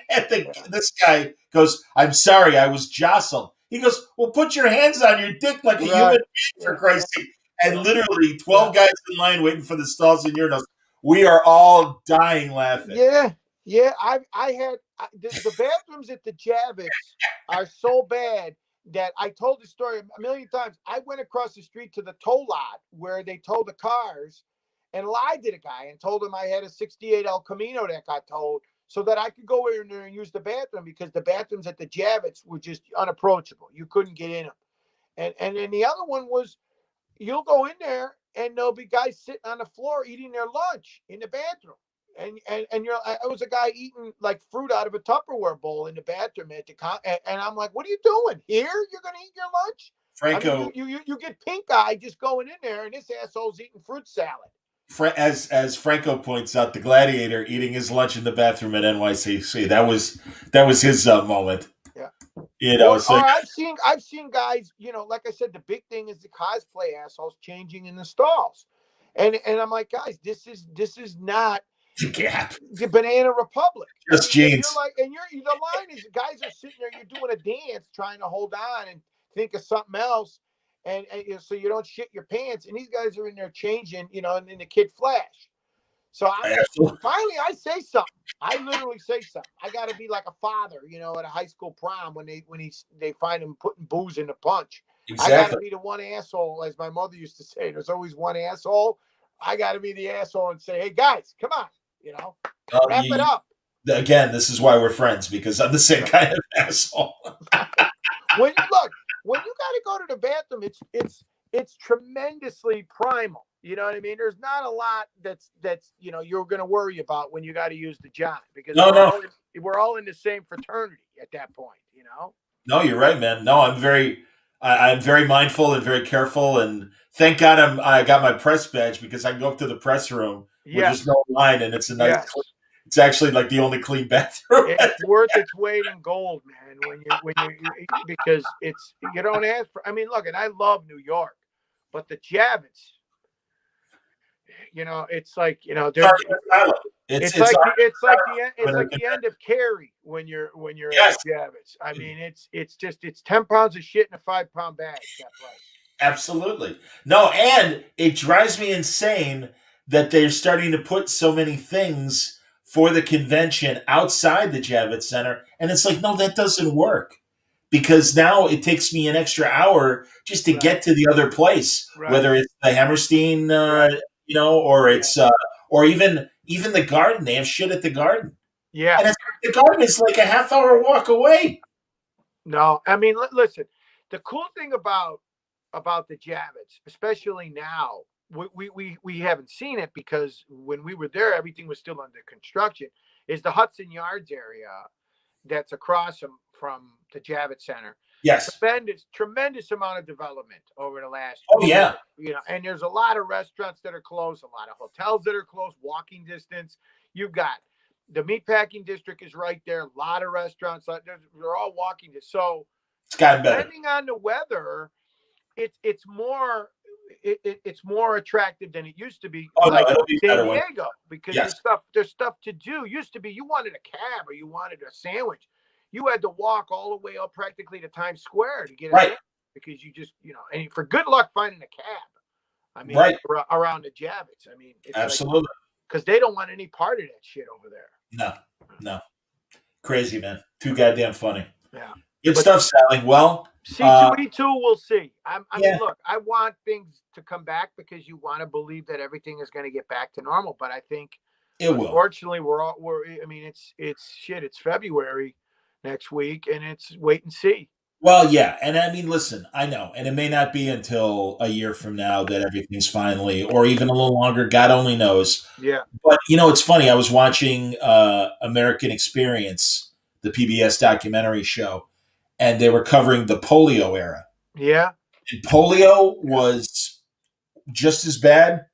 And this guy goes, "I'm sorry, I was jostled." He goes, "Well, put your hands on your dick like a human being, for Christ's sake." And literally 12 guys in line waiting for the stalls and urinals. We are all dying laughing. Yeah. The bathrooms at the Javits are so bad that I told the story a million times. I went across the street to the tow lot where they tow the cars and lied to the guy and told him I had a 68 El Camino that got towed, so that I could go in there and use the bathroom, because the bathrooms at the Javits were just unapproachable. You couldn't get in them. And then the other one was, you'll go in there and there'll be guys sitting on the floor eating their lunch in the bathroom. And it was a guy eating like fruit out of a Tupperware bowl in the bathroom and I'm like, what are you doing here? You're going to eat your lunch? Franco, I mean, you get pink eye just going in there, and this asshole's eating fruit salad. As Franco points out, the Gladiator eating his lunch in the bathroom at NYCC. That was his moment. Yeah. I've seen guys, like I said, the big thing is the cosplay assholes changing in the stalls. And I'm like, guys, this is not the Banana Republic. Just jeans. The line is, guys are sitting there, you're doing a dance trying to hold on and think of something else, and so you don't shit your pants, and these guys are in there changing, in the Kid Flash. So finally I say something. I literally say something. I got to be like a father, at a high school prom when they find him putting booze in the punch. Exactly. I got to be the one asshole, as my mother used to say. There's always one asshole. I got to be the asshole and say, hey guys, come on, wrap it up. Again, this is why we're friends, because I'm the same kind of asshole. When you got to go to the bathroom, it's tremendously primal. You know what I mean? There's not a lot that's you're going to worry about when you got to use the John, because we're all in the same fraternity at that point. No, you're right, man. No, I'm very mindful and very careful, and thank God I got my press badge, because I can go up to the press room where there's no line, and it's a It's actually like the only clean bathroom. It's worth its weight in gold, man. Because you don't ask for. I mean, look, and I love New York, but the Javits, it's like It's it's like the end of Carrie when you're yes. at the Javits. I mean, it's 10 pounds of shit in a 5-pound bag. That price. Absolutely. No, and it drives me insane that they're starting to put so many things for the convention outside the Javits Center. And it's like, no, that doesn't work. Because now it takes me an extra hour just to get to the other place, whether it's the Hammerstein, or it's or even the Garden. They have shit at the Garden. Yeah. And the Garden is like a half-hour walk away. No, I mean, listen, the cool thing about the Javits, especially now, we haven't seen it because when we were there, everything was still under construction, is the Hudson Yards area that's across from the Javits Center. Yes. Tremendous amount of development over the last year. And there's a lot of restaurants that are close, a lot of hotels that are close, walking distance. You've got the meatpacking district is right there. A lot of restaurants, they're all walking distance. So it's gotten better. Depending on the weather, it's more attractive than it used to be. San Diego, because there's stuff to do. Used to be you wanted a cab or you wanted a sandwich, you had to walk all the way up practically to Times Square to get it sandwich because you just and for good luck finding a cab. I mean, around the Javits. I mean, it's absolutely because they don't want any part of that shit over there. No, crazy, man. Too goddamn funny. Yeah, good stuff, Sally. Well. C2E2, we'll see. I mean, look, I want things to come back because you want to believe that everything is going to get back to normal. But I think it will. Unfortunately, I mean, it's February next week, and it's wait and see. Well, yeah, and I mean, listen, I know, and it may not be until a year from now that everything's finally, or even a little longer. God only knows. Yeah. But it's funny. I was watching American Experience, the PBS documentary show. And they were covering the polio era. Yeah. And polio was just as bad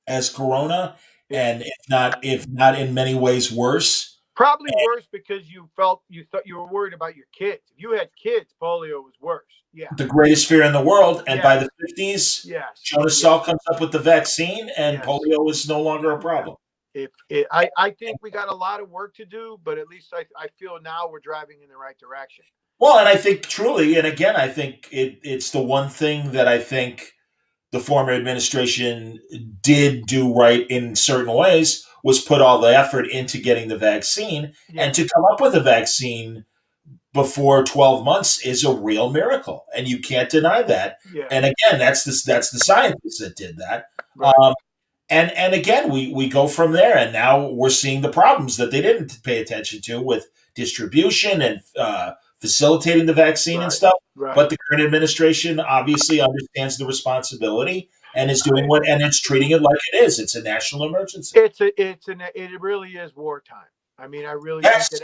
as corona, and if not in many ways worse. Probably worse because you thought you were worried about your kids. If you had kids, polio was worse. Yeah. The greatest fear in the world. And by the 50s, Jonas Salk comes up with the vaccine, and polio is no longer a problem. I think we got a lot of work to do, but at least I feel now we're driving in the right direction. Well, and I think truly, and again, I think it's the one thing that I think the former administration did do right in certain ways was put all the effort into getting the vaccine, and to come up with a vaccine before 12 months is a real miracle, and you can't deny that. Yeah. And again, that's the scientists that did that. Right. And again, we go from there, and now we're seeing the problems that they didn't pay attention to with distribution and facilitating the vaccine and stuff. Right. But the current administration obviously understands the responsibility and is doing and it's treating it like it is. It's a national emergency. It really is wartime. I mean, I really think that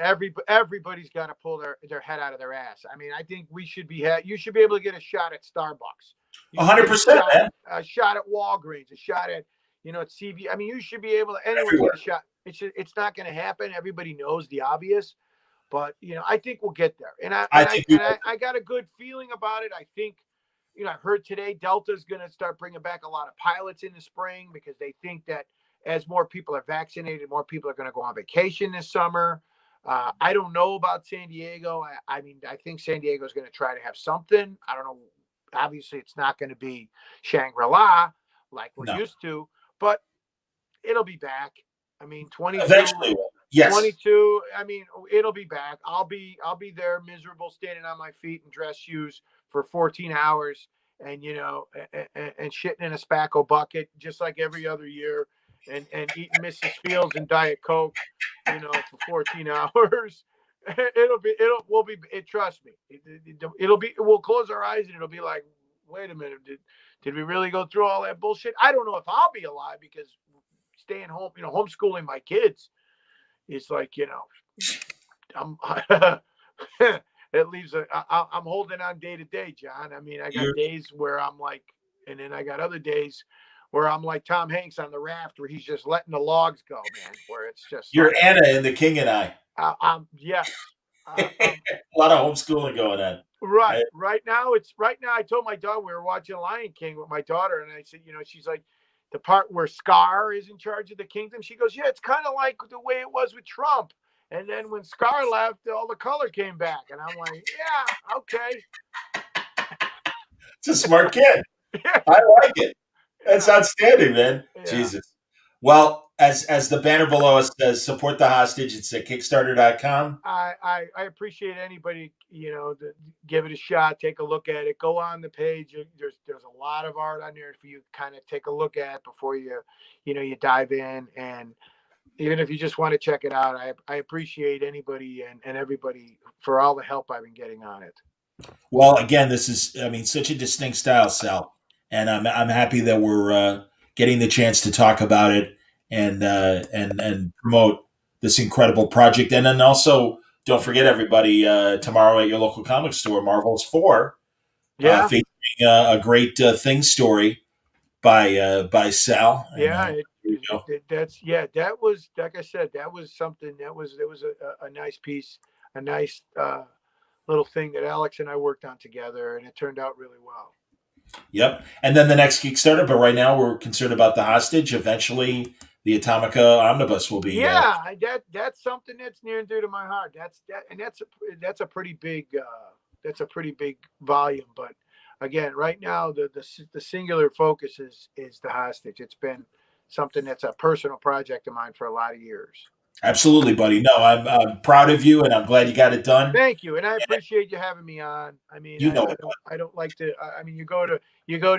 everybody's got to pull their head out of their ass. I mean, I think we should you should be able to get a shot at Starbucks. 100%, man. A shot at Walgreens, a shot at at CV. I mean, you should be able to anywhere get a shot. It's not going to happen. Everybody knows the obvious, but I think we'll get there. And I got a good feeling about it. I think, I heard today Delta's going to start bringing back a lot of pilots in the spring because they think that as more people are vaccinated, more people are going to go on vacation this summer. I don't know about San Diego. I mean, I think San Diego is going to try to have something. I don't know. Obviously, it's not going to be Shangri-La like we're used to, but it'll be back. I mean, 22. Eventually, yes. 22. I mean, it'll be back. I'll be there, miserable, standing on my feet in dress shoes for 14 hours, and and shitting in a spackle bucket just like every other year, and eating Mrs. Fields and Diet Coke, for 14 hours. Trust me. We'll close our eyes and it'll be like, wait a minute, did we really go through all that bullshit? I don't know if I'll be alive because staying home, homeschooling my kids is like, I'm it leaves I'm holding on day to day, John. I mean, I got days where I'm like, and then I got other days where I'm like Tom Hanks on the raft, where he's just letting the logs go, man. Where it's just You're Anna in The King and I. Yes. A lot of homeschooling going on. Right now, I told my daughter, we were watching Lion King with my daughter, and I said, she's like, the part where Scar is in charge of the kingdom. She goes, yeah, it's kind of like the way it was with Trump. And then when Scar left, all the color came back. And I'm like, yeah, okay. It's a smart kid. I like it. That's outstanding, man. Yeah. Jesus. Well, as the banner below us says, support the hostage. It's at Kickstarter.com. I appreciate anybody, to give it a shot, take a look at it. Go on the page. There's a lot of art on there for you to kind of take a look at before you dive in. And even if you just want to check it out, I appreciate anybody and everybody for all the help I've been getting on it. Well, again, this is, such a distinct style, Sal, and I'm happy that we're getting the chance to talk about it and promote this incredible project. And then also, don't forget, everybody, tomorrow at your local comic store, Marvel's 4, featuring a great Thing story by Sal. Yeah, that was, like I said, that was something that was a nice piece, a nice little thing that Alex and I worked on together, and it turned out really well. Yep. And then the next Kickstarter, but right now we're concerned about the hostage. Eventually the Atomica omnibus will be. That's something that's near and dear to my heart. That's a pretty big volume. But again, right now the singular focus is the hostage. It's been something that's a personal project of mine for a lot of years. Absolutely, buddy. No, I'm proud of you, and I'm glad you got it done. Thank you, and I appreciate you having me on. I mean, I don't like to. I mean, you go to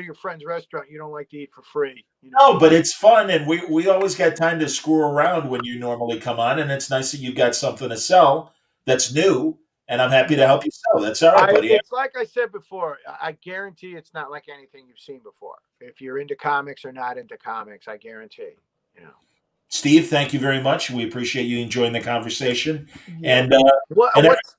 your friend's restaurant, you don't like to eat for free. No, but it's fun, and we always got time to screw around when you normally come on, and it's nice that you've got something to sell that's new, and I'm happy to help you sell. That's all right, buddy. It's like I said before. I guarantee it's not like anything you've seen before. If you're into comics or not into comics, I guarantee. Steve, thank you very much. We appreciate you enjoying the conversation. Yeah. And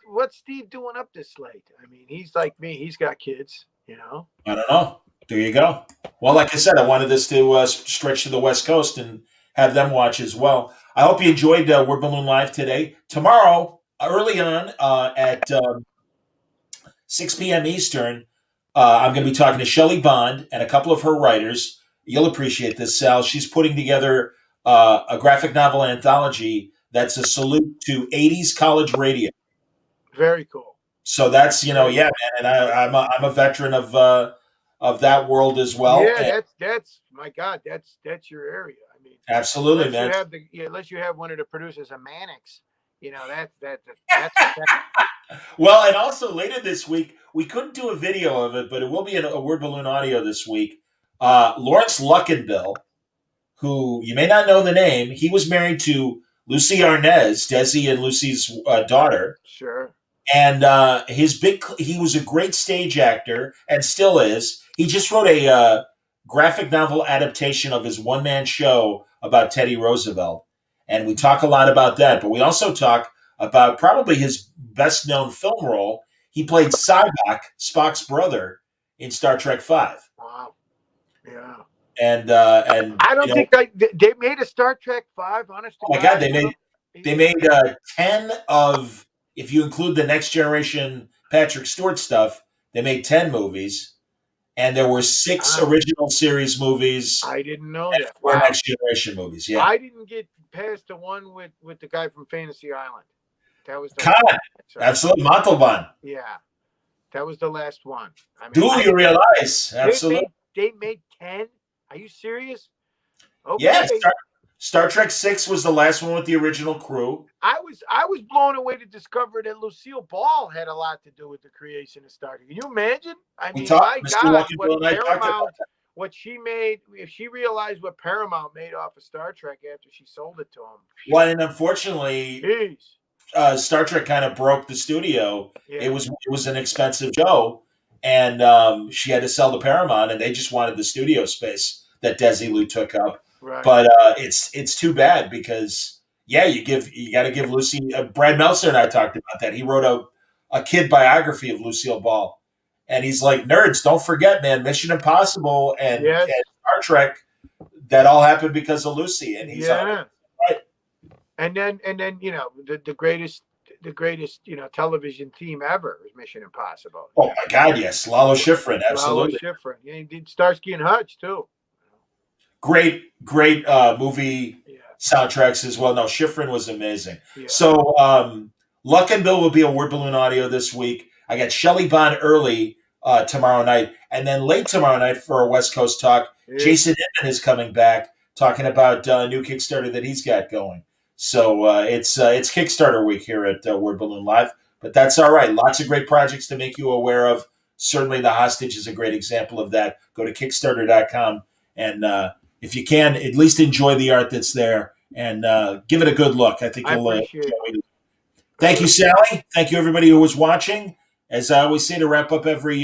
what's Steve doing up this late? I mean, he's like me. He's got kids, I don't know. There you go. Well, like I said, I wanted this to stretch to the West Coast and have them watch as well. I hope you enjoyed Word Balloon Live today. Tomorrow, early on at 6 p.m. Eastern, I'm going to be talking to Shelley Bond and a couple of her writers. You'll appreciate this, Sal. She's putting together a graphic novel anthology that's a salute to 80s college radio. Very cool. So that's, yeah, man. And I'm a veteran of that world as well. Yeah, that's my God, that's your area. I mean, absolutely, man. Unless you have one of the producers of Mannix, that's Well, and also later this week, we couldn't do a video of it, but it will be a Word Balloon audio this week. Lawrence Luckinbill, who you may not know the name, he was married to Lucy Arnaz, Desi and Lucy's daughter. Sure. And he was a great stage actor and still is. He just wrote a graphic novel adaptation of his one-man show about Teddy Roosevelt. And we talk a lot about that, but we also talk about probably his best-known film role. He played Sybok, Spock's brother, in Star Trek V. Wow. Yeah. And I don't think they made a Star Trek V. Honestly, oh my God, they made 10 of, if you include the Next Generation Patrick Stewart stuff, they made 10 movies, and there were 6 original series movies. I didn't know that. 4 Next Generation movies. Yeah, I didn't get past the one with the guy from Fantasy Island. That was the Khan. Absolutely, Montalban. Yeah, that was the last one. I mean, Do you realize? Absolutely, they made 10. Are you serious? Okay. Yeah, Star Trek 6 was the last one with the original crew. I was blown away to discover that Lucille Ball had a lot to do with the creation of Star Trek. Can you imagine? I mean, my God, what she made, if she realized what Paramount made off of Star Trek after she sold it to them. Well, and unfortunately, Star Trek kind of broke the studio. Yeah. It was an expensive show, and she had to sell to Paramount, and they just wanted the studio space that Desilu took up. Right. But it's too bad because you got to give Lucy. Brad Meltzer and I talked about that. He wrote a kid biography of Lucille Ball, and he's like, nerds, don't forget, man, Mission Impossible and Star Trek that all happened because of Lucy, and he's yeah. right. And then the greatest television theme ever is Mission Impossible. Oh my God, yes, Lalo Schifrin, absolutely. Lalo Schifrin. Yeah, he did Starsky and Hutch too. Great movie soundtracks as well. No, Schifrin was amazing. Yeah. So Luck and Bill will be a Word Balloon Audio this week. I got Shelley Bond early tomorrow night, and then late tomorrow night for our West Coast talk. Yeah. Jason Inman is coming back talking about a new Kickstarter that he's got going. So it's Kickstarter week here at Word Balloon Live, but that's all right. Lots of great projects to make you aware of. Certainly, The Hostage is a great example of that. Go to Kickstarter.com and if you can, at least enjoy the art that's there and give it a good look. I think you'll appreciate it. Thank you, Sally. Thank you, everybody who was watching. As I always say to wrap up every